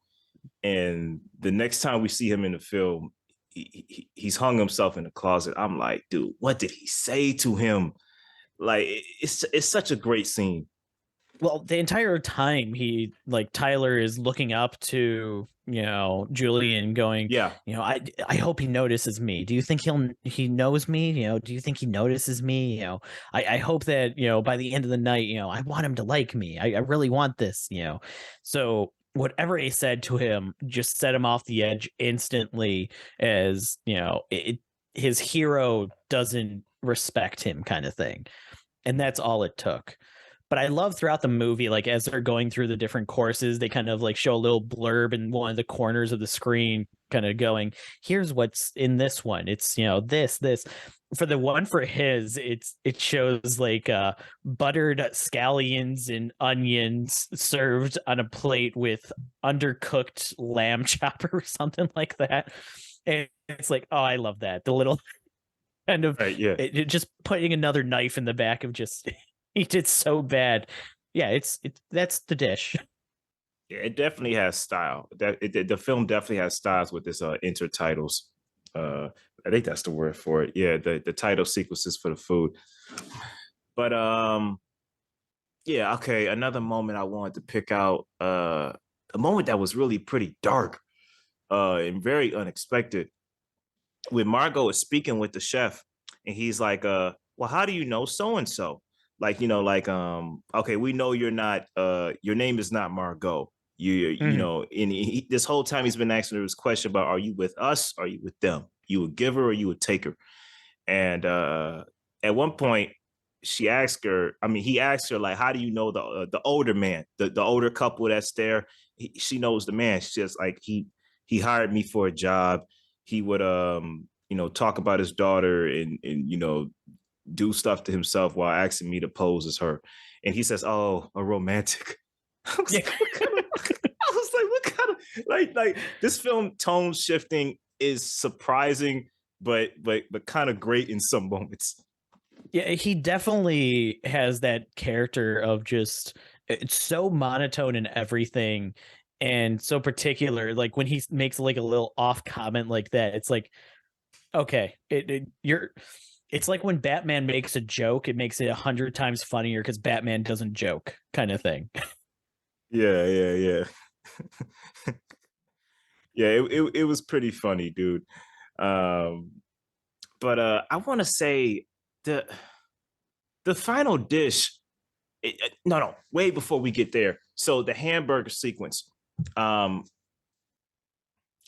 And the next time we see him in the film, he's hung himself in the closet. I'm like, dude, what did he say to him? Like, it's such a great scene. Well, the entire time Tyler is looking up to, you know, Julian going, yeah, you know, I hope he notices me. Do you think he knows me? You know, do you think he notices me? You know, I hope that, you know, by the end of the night, you know, I want him to like me. I really want this, you know. So whatever he said to him just set him off the edge instantly, as, you know, his hero doesn't respect him kind of thing. And that's all it took. But I love throughout the movie, like as they're going through the different courses, they kind of like show a little blurb in one of the corners of the screen, kind of going, here's what's in this one. It's, you know, this. For the one for his, it shows like buttered scallions and onions served on a plate with undercooked lamb chopper or something like that. And it's like, oh, I love that. The little kind of it just putting another knife in the back of just he did so bad. Yeah, that's the dish. Yeah, it definitely has style. The film definitely has styles with this intertitles. I think that's the word for it. Yeah, the title sequences for the food. But yeah, okay. Another moment I wanted to pick out, a moment that was really pretty dark, and very unexpected. When Margot is speaking with the chef, and he's like, well, how do you know so and so? Like, like, okay, we know you're not, your name is not Margot. You Mhm. know, and this whole time he's been asking her this question about, are you with us? Or are you with them? You a giver or you a taker? And at one point, she asked her. I mean, he asked her like, "How do you know the older man, the older couple that's there?" She knows the man. She's just like, he hired me for a job. He would talk about his daughter and do stuff to himself while asking me to pose as her. And he says, "Oh, a romantic." I was Yeah. like, what kind of? I was like, what kind of like this film tone shifting is surprising but kind of great in some moments. Yeah, he definitely has that character of just it's so monotone in everything and so particular. Like when he makes like a little off comment like that, it's like, okay, it's like when Batman makes a joke, it makes it 100 times funnier because Batman doesn't joke, kind of thing. Yeah. Yeah, it was pretty funny, dude. Um, but I want to say the the final dish. No, way before we get there. So the hamburger sequence. Um,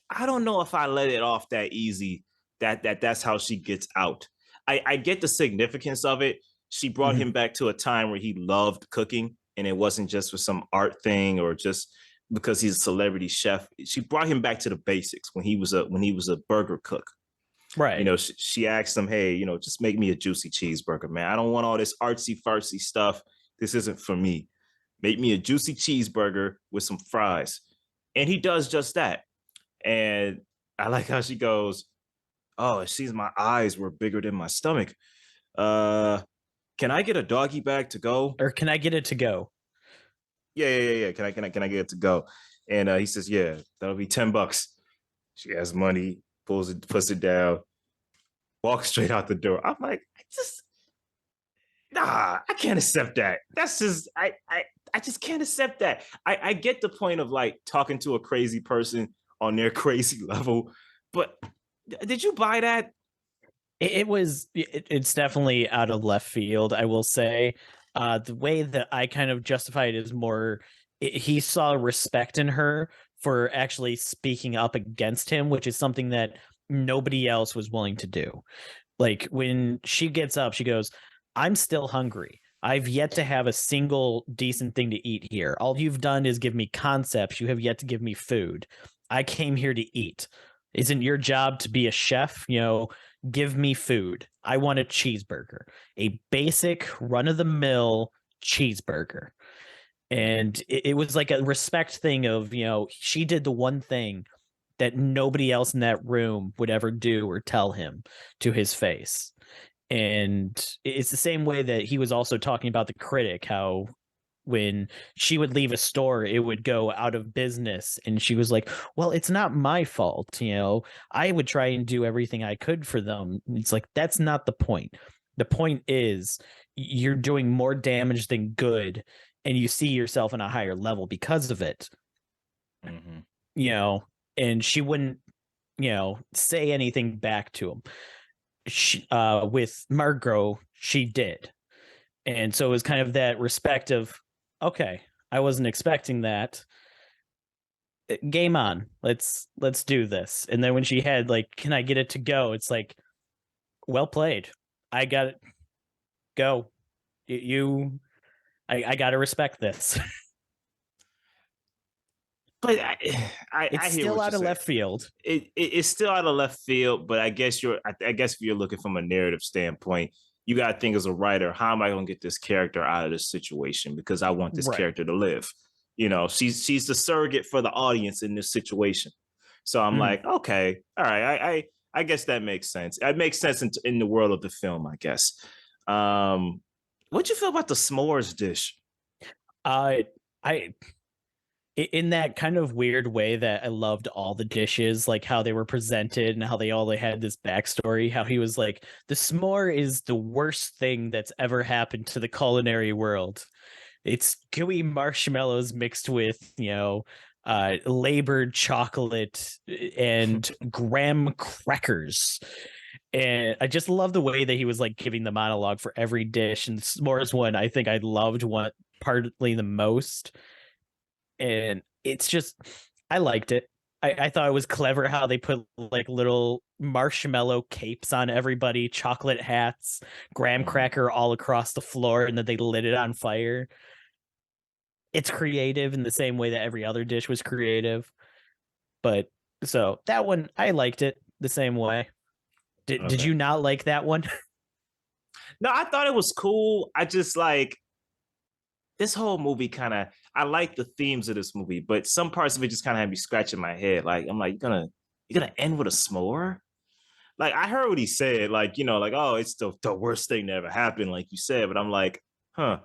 I don't know if I let it off that easy. That's how she gets out. I get the significance of it. She brought Mhm. him back to a time where he loved cooking, and it wasn't just for some art thing or just because he's a celebrity chef. She brought him back to the basics when he was a burger cook. Right. She asked him, "Hey, just make me a juicy cheeseburger, man. I don't want all this artsy fartsy stuff. This isn't for me. Make me a juicy cheeseburger with some fries." And he does just that. And I like how she goes, "Oh, it seems my eyes were bigger than my stomach. Uh, can I get a doggy bag to go?" Or can I get it to go? Yeah. Can I get it to go? And he says, "Yeah, that'll be $10." She has money, puts it down, walks straight out the door. I'm like, nah, I can't accept that. That's just I just can't accept that. I get the point of like talking to a crazy person on their crazy level, but did you buy that? It's definitely out of left field, I will say. The way that I kind of justify it is more he saw respect in her for actually speaking up against him, which is something that nobody else was willing to do. Like when she gets up, she goes, "I'm still hungry. I've yet to have a single decent thing to eat here. All you've done is give me concepts. You have yet to give me food. I came here to eat. Isn't your job to be a chef? Give me food. I want a cheeseburger, a basic run of the mill cheeseburger." And it was like a respect thing of, she did the one thing that nobody else in that room would ever do or tell him to his face. And it's the same way that he was also talking about the critic, how when she would leave a store, it would go out of business. And she was like, well, it's not my fault. I would try and do everything I could for them. It's like, that's not the point. The point is you're doing more damage than good. And you see yourself in a higher level because of it, Mm-hmm. you know, and she wouldn't, say anything back to him. With Margot, she did. And so it was kind of that respect of, okay, I wasn't expecting that. Game on. Let's do this. And then when she had like, can I get it to go? It's like, well played. I got it. Go. You I gotta respect this. But I It's hear still what you're out of saying. left field. It's still out of left field, but I guess if you're looking from a narrative standpoint, you got to think as a writer, how am I going to get this character out of this situation because I want this Right. character to live. She's the surrogate for the audience in this situation. So I'm Mhm. like, okay, all right, I guess that makes sense. It makes sense in the world of the film, I guess. What'd you feel about the s'mores dish? Uh I in that kind of weird way that I loved all the dishes, like how they were presented and how they had this backstory, how he was like, the s'more is the worst thing that's ever happened to the culinary world. It's gooey marshmallows mixed with, labored chocolate and graham crackers. And I just love the way that he was like giving the monologue for every dish. And s'mores one, I think I loved one partly the most. And it's just, I liked it. I thought it was clever how they put like little marshmallow capes on everybody, chocolate hats, graham cracker all across the floor, and then they lit it on fire. It's creative in the same way that every other dish was creative. But so that one, I liked it the same way. Did you not like that one? No, I thought it was cool. I just like this whole movie kind of, I like the themes of this movie, but some parts of it just kind of had me scratching my head. Like, I'm like, you're gonna end with a s'more? Like, I heard what he said, like, like, oh, it's the worst thing that ever happened, like you said, but I'm like, huh.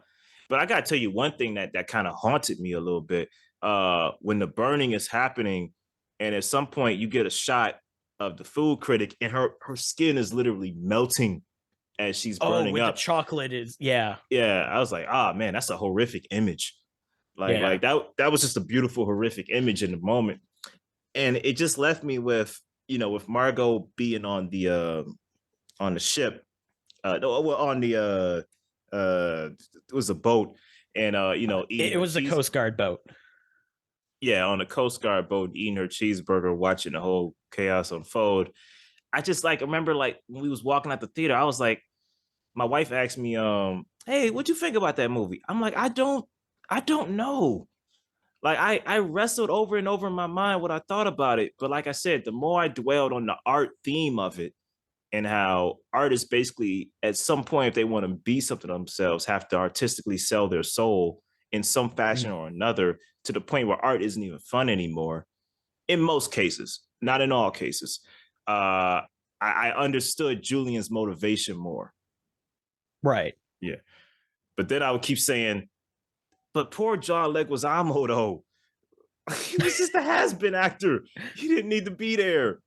But I gotta tell you one thing that kind of haunted me a little bit. When the burning is happening, and at some point you get a shot of the food critic, and her skin is literally melting as she's burning with up. the chocolate is, yeah. Yeah, I was like, oh man, that's a horrific image. Yeah. Like that was just a beautiful, horrific image in the moment. And it just left me with, with Margot being on the ship, no, well, on the it was a boat, and eating It was the Coast Guard boat. Yeah, on the Coast Guard boat, eating her cheeseburger, watching the whole chaos unfold. I just like remember like when we was walking out the theater, I was like, my wife asked me, hey, what'd you think about that movie? I'm like, I don't know. Like I wrestled over and over in my mind what I thought about it. But like I said, the more I dwelled on the art theme of it and how artists basically at some point, if they want to be something themselves, have to artistically sell their soul in some fashion or another, to the point where art isn't even fun anymore. In most cases, not in all cases. I understood Julian's motivation more. Right. Yeah. But then I would keep saying, but poor John Leguizamo, though. He was just a has-been actor. He didn't need to be there.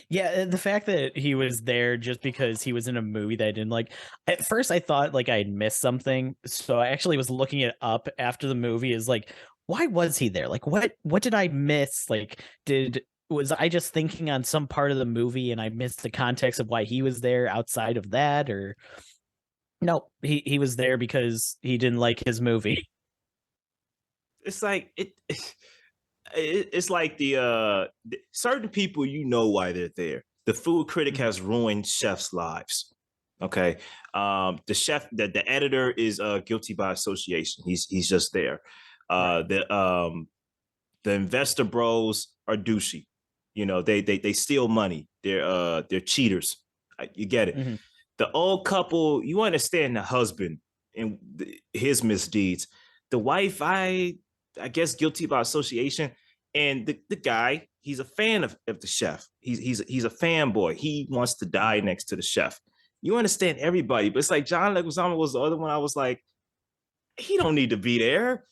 Yeah, the fact that he was there just because he was in a movie that I didn't like. At first, I thought like I had missed something, so I actually was looking it up after the movie. Is like, why was he there? Like, what did I miss? Like, was I just thinking on some part of the movie and I missed the context of why he was there outside of that? Or no, he was there because he didn't like his movie. It's like it's like the certain people, why they're there. The food critic has ruined chefs' lives. Okay. The chef, the editor is guilty by association. He's just there. Right. The investor bros are douchey. They steal money. They're cheaters. You get it. Mm-hmm. The old couple, you understand the husband and his misdeeds. The wife, I guess guilty by association. And the guy, he's a fan of the chef. He's a fanboy. He wants to die next to the chef. You understand everybody, but it's like John Leguizamo was the other one. I was like, he don't need to be there.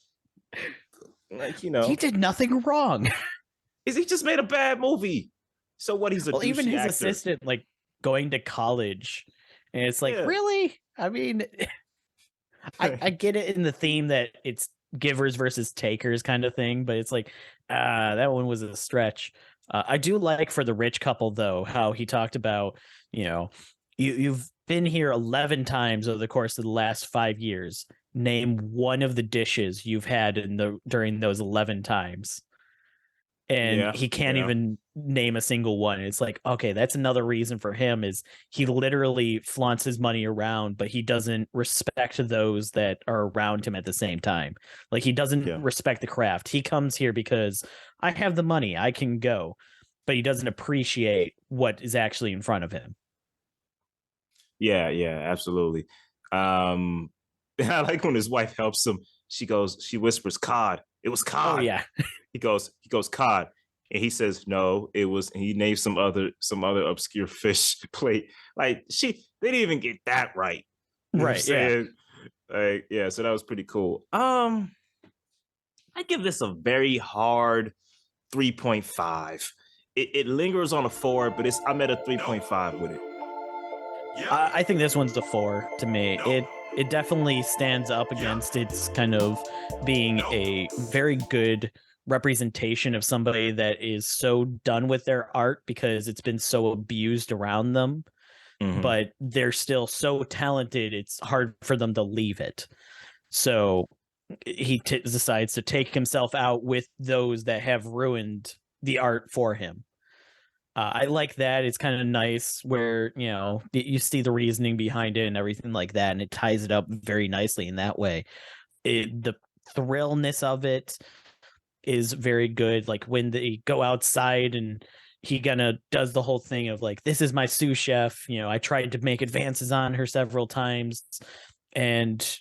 Like, he did nothing wrong. He just made a bad movie. So what? He's a even his actor. assistant, like going to college, and it's like, really? I mean, I get it in the theme that it's givers versus takers kind of thing, but it's like, that one was a stretch. I do like for the rich couple though, how he talked about, you've been here 11 times over the course of the last 5 years. Name one of the dishes you've had during those 11 times. And he can't even name a single one. It's like, okay, that's another reason for him is he literally flaunts his money around, but he doesn't respect those that are around him at the same time. Like he doesn't respect the craft. He comes here because I have the money, I can go, but he doesn't appreciate what is actually in front of him. Yeah, absolutely. I like when his wife helps him. She whispers, "Cod." It was cod. Oh yeah. He goes, cod. And he says, no, it was, and he named some other obscure fish plate. Like they didn't even get that right. Right. Yeah. Like, yeah. So that was pretty cool. I give this a very hard 3.5. It lingers on a 4, but I'm at a 3.5 with it. Yep. I think this one's the 4 to me. It definitely stands up against its kind of being a very good representation of somebody that is so done with their art because it's been so abused around them, but they're still so talented, it's hard for them to leave it. So he decides to take himself out with those that have ruined the art for him. I like that. It's kind of nice where, you see the reasoning behind it and everything like that, and it ties it up very nicely in that way. The thrillness of it is very good. Like when they go outside and he does the whole thing of like, this is my sous chef. I tried to make advances on her several times, and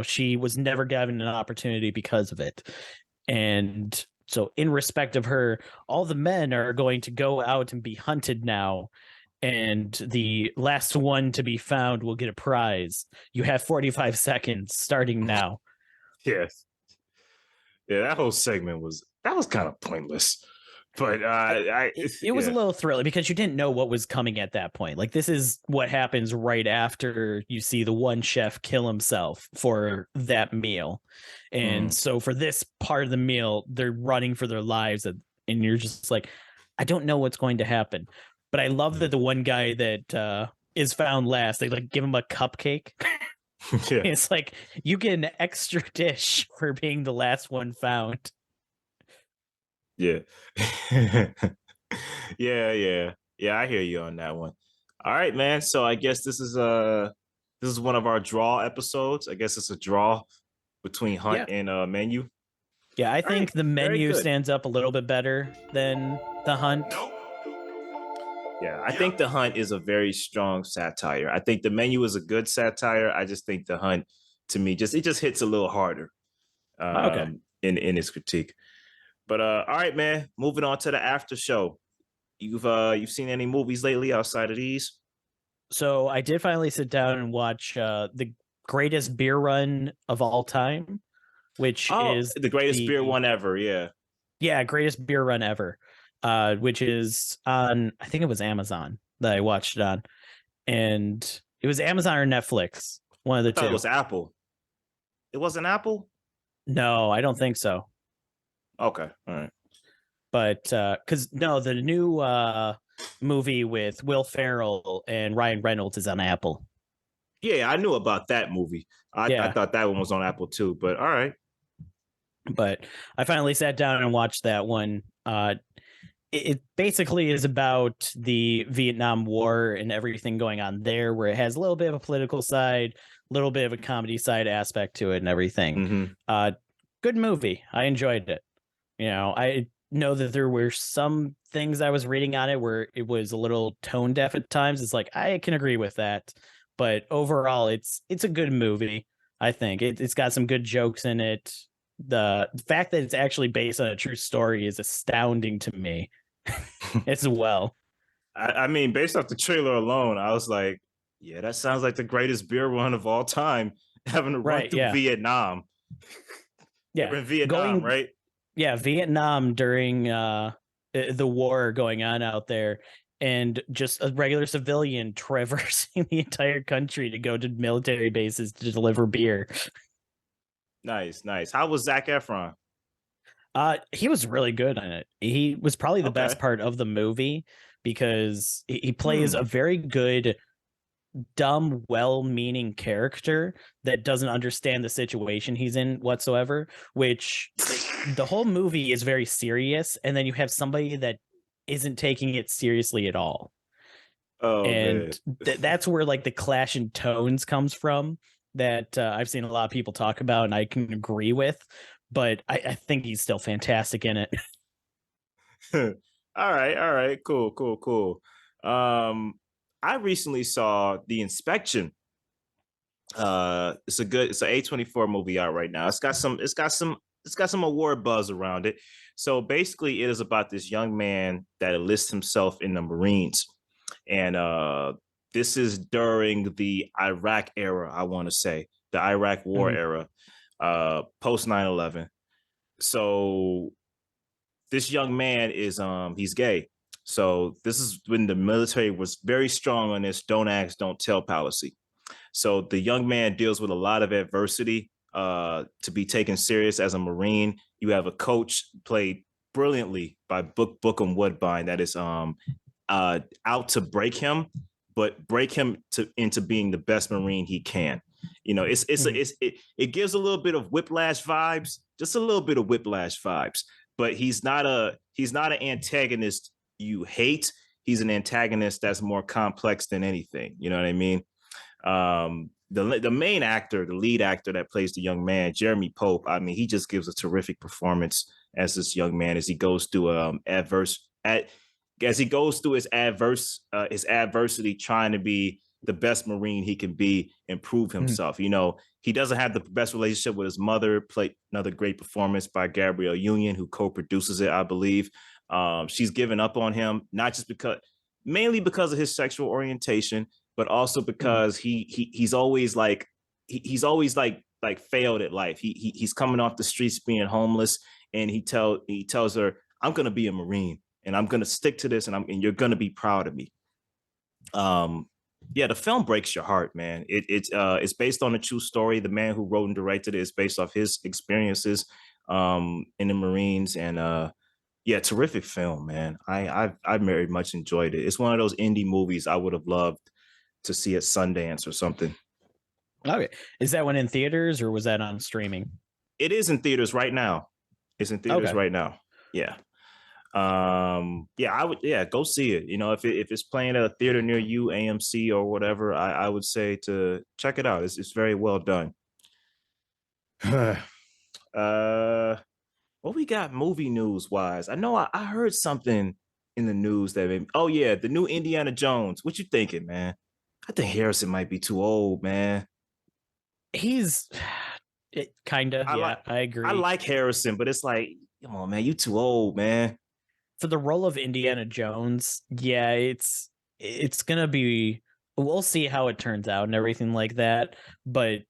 she was never given an opportunity because of it. And so in respect of her, all the men are going to go out and be hunted now, and the last one to be found will get a prize. You have 45 seconds starting now. Yes. Yeah, that whole segment was kind of pointless. But it was a little thrilling because you didn't know what was coming at that point. Like, this is what happens right after you see the one chef kill himself for that meal. And so for this part of the meal, they're running for their lives, and you're just like, I don't know what's going to happen. But I love that the one guy that is found last, they like give him a cupcake. Yeah. It's like, you get an extra dish for being the last one found. Yeah. Yeah. I hear you on that one. All right, man. So I guess this is one of our draw episodes. I guess it's a draw between Hunt and Menu. Yeah, I think the Menu good. stands up a little bit better than the Hunt. Yeah, I think the Hunt is a very strong satire. I think the Menu is a good satire. I just think the Hunt, to me, it just hits a little harder in its critique. But all right, man. Moving on to the after show. You've seen any movies lately outside of these? So I did finally sit down and watch the greatest beer run of all time, which is the greatest beer one ever. Yeah, greatest beer run ever, which is on, I think it was Amazon that I watched it on, and it was Amazon or Netflix, one of the two. It was Apple. It wasn't Apple? No, I don't think so. Okay, all right. But because the new movie with Will Ferrell and Ryan Reynolds is on Apple. Yeah, I knew about that movie. I thought that one was on Apple too, but all right. But I finally sat down and watched that one. It basically is about the Vietnam War and everything going on there, where it has a little bit of a political side, a little bit of a comedy side aspect to it and everything. Good movie. I enjoyed it. I know that there were some things I was reading on it where it was a little tone deaf at times. It's like, I can agree with that. But overall, it's a good movie. I think it's got some good jokes in it. The fact that it's actually based on a true story is astounding to me as well. I mean, based off the trailer alone, I was like, yeah, that sounds like the greatest beer run of all time, having to run through Vietnam. Yeah. In Vietnam, right? Yeah, Vietnam during the war going on out there, and just a regular civilian traversing the entire country to go to military bases to deliver beer. Nice. How was Zac Efron? He was really good on it. He was probably the best part of the movie because he plays a very good, dumb, well-meaning character that doesn't understand the situation he's in whatsoever, which the whole movie is very serious, and then you have somebody that isn't taking it seriously at all. And that's where like the clash in tones comes from that I've seen a lot of people talk about, and I can agree with, but I think he's still fantastic in it. All right, cool. I recently saw The Inspection. It's an A24 movie out right now. It's got some award buzz around it. So basically, it is about this young man that enlists himself in the Marines, and this is during the Iraq era. I want to say the Iraq War era, post 9/11. So this young man is he's gay. So this is when the military was very strong on this don't ask, don't tell policy. So the young man deals with a lot of adversity to be taken serious as a Marine. You have a coach played brilliantly by Bookham Woodbine that is out to break him, but break him into being the best Marine he can. You know, it gives a little bit of Whiplash vibes, just a little bit of Whiplash vibes. But he's not an antagonist you hate. He's an antagonist that's more complex than anything. You know what I mean? The main actor, the lead actor that plays the young man, Jeremy Pope. I mean, he just gives a terrific performance as this young man as he goes through his adversity, trying to be the best Marine he can be and prove himself. You know, he doesn't have the best relationship with his mother. Played another great performance by Gabrielle Union, who co-produces it, I believe. She's given up on him, not just mainly because of his sexual orientation, but also because he's always like failed at life. He's coming off the streets being homeless, and he tells her, "I'm gonna be a Marine, and I'm gonna stick to this, and you're gonna be proud of me." Yeah, the film breaks your heart, man. It's based on a true story. The man who wrote and directed it is based off his experiences in the Marines, and yeah, terrific film, man. I very much enjoyed it. It's one of those indie movies I would have loved to see at Sundance or something. Okay, is that one in theaters or was that on streaming? It is in theaters right now. It's in theaters right now. Yeah. I would go see it. You know, if it's playing at a theater near you, AMC or whatever, I would say to check it out. It's very well done. What we got movie news wise? I know I heard something in the news that the new Indiana Jones. What you thinking, man? I think Harrison might be too old, man. He's kind of, I agree. I like Harrison, but it's like, come on, man, you too old, man. For the role of Indiana Jones, yeah, it's gonna be. We'll see how it turns out and everything like that. But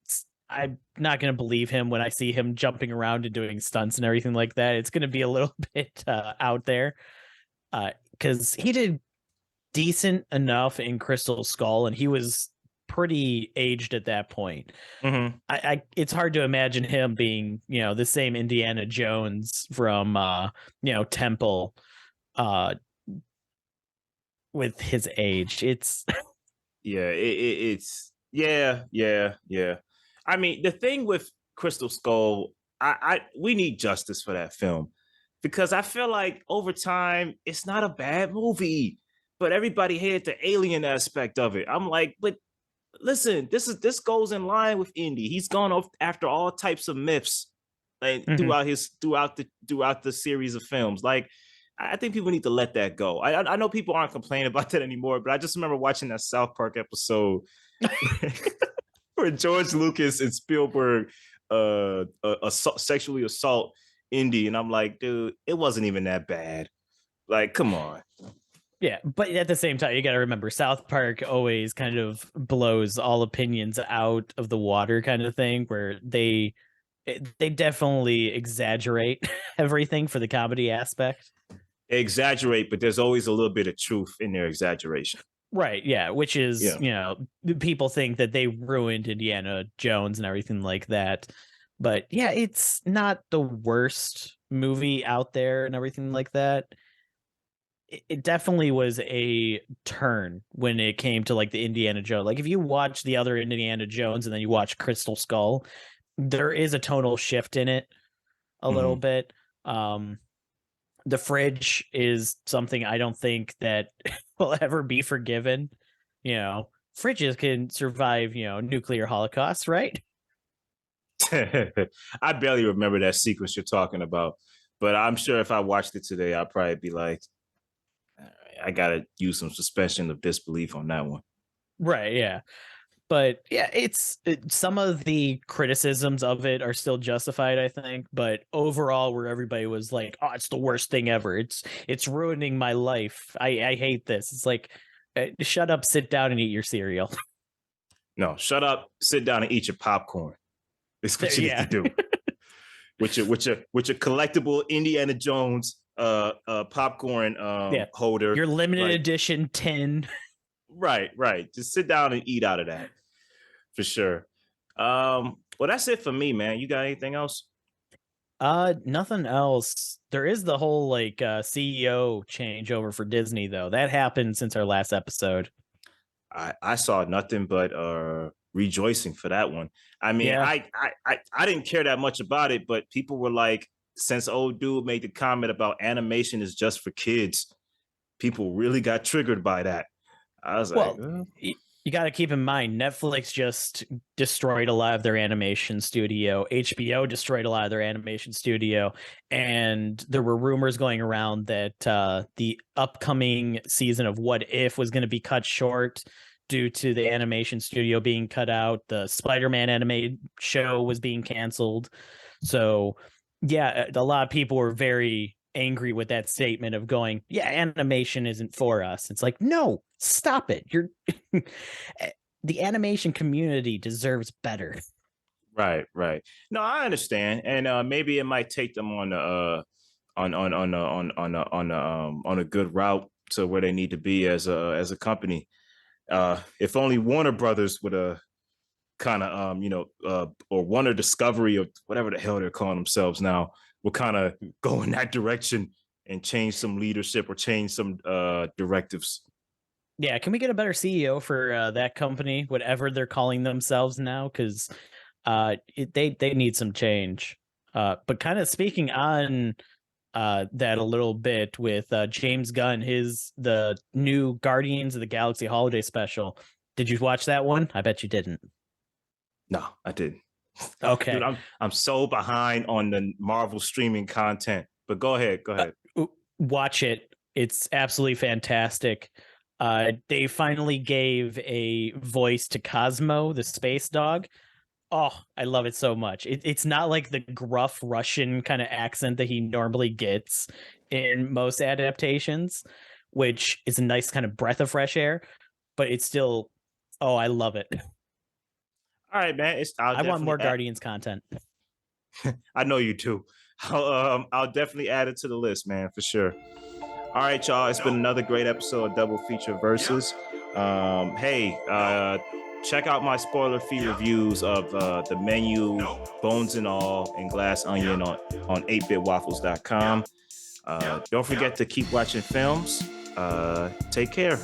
I'm not gonna believe him when I see him jumping around and doing stunts and everything like that. It's gonna be a little bit out there, because he did decent enough in Crystal Skull, and he was pretty aged at that point. It's hard to imagine him being, the same Indiana Jones from, Temple, with his age. It's yeah. I mean, the thing with Crystal Skull, we need justice for that film, because I feel like over time it's not a bad movie, but everybody hated the alien aspect of it. I'm like, but listen, this goes in line with Indy. He's gone off after all types of myths, like throughout the series of films. Like, I think people need to let that go. I know people aren't complaining about that anymore, but I just remember watching that South Park episode where George Lucas and Spielberg sexually assault Indy, and I'm like, dude, it wasn't even that bad. Like, come on. Yeah, but at the same time, you got to remember, South Park always kind of blows all opinions out of the water, kind of thing, where they definitely exaggerate everything for the comedy aspect. They exaggerate, but there's always a little bit of truth in their exaggeration. Right, yeah, which is, people think that they ruined Indiana Jones and everything like that. But yeah, it's not the worst movie out there and everything like that. It definitely was a turn when it came to like the Indiana Jones. Like, if you watch the other Indiana Jones and then you watch Crystal Skull, there is a tonal shift in it a little bit. The fridge is something I don't think that will ever be forgiven. Fridges can survive, nuclear holocaust, right? I barely remember that sequence you're talking about, but I'm sure if I watched it today, I'd probably be like, I gotta use some suspension of disbelief on that one. Right, yeah. But yeah, some of the criticisms of it are still justified, I think. But overall, where everybody was like, "Oh, it's the worst thing ever. It's ruining my life. I hate this." It's like, shut up, sit down, and eat your cereal. No, shut up, sit down, and eat your popcorn. It's what you need to do. with your collectible Indiana Jones popcorn holder. Your limited edition tin. Right. Just sit down and eat out of that for sure. Well, that's it for me, man. You got anything else? Nothing else. There is the whole CEO changeover for Disney though. That happened since our last episode. I saw nothing but rejoicing for that one. I mean, Yeah. I didn't care that much about it, but people were like, since old dude made the comment about animation is just for kids, people really got triggered by that. I was like, you got to keep in mind, Netflix just destroyed a lot of their animation studio. HBO destroyed a lot of their animation studio. And there were rumors going around that the upcoming season of What If was going to be cut short due to the animation studio being cut out. The Spider-Man animated show was being canceled. So, yeah, a lot of people were very angry with that statement of going, yeah, animation isn't for us. It's like, no, stop it. You're the animation community deserves better. Right. No, I understand, and maybe it might take them on a good route to where they need to be as a company. If only Warner Brothers would have kind of or Warner Discovery or whatever the hell they're calling themselves now will kind of go in that direction and change some leadership or change some directives. Yeah, can we get a better CEO for that company, whatever they're calling themselves now? Because they need some change. But kind of speaking on that a little bit with James Gunn, the new Guardians of the Galaxy holiday special. Did you watch that one? I bet you didn't. No, I didn't. Okay. Dude, I'm so behind on the Marvel streaming content, but go ahead. Watch it. It's absolutely fantastic. They finally gave a voice to Cosmo, the space dog. Oh, I love it so much. It's not like the gruff Russian kind of accent that he normally gets in most adaptations, which is a nice kind of breath of fresh air, but it's still, I love it. All right, man. I want more Guardians content. I know you do. I'll definitely add it to the list, man, for sure. All right, y'all. It's been another great episode of Double Feature Versus. Hey, check out my spoiler-free reviews of The Menu, Bones and All, and Glass Onion on 8bitwaffles.com. Don't forget to keep watching films. Take care.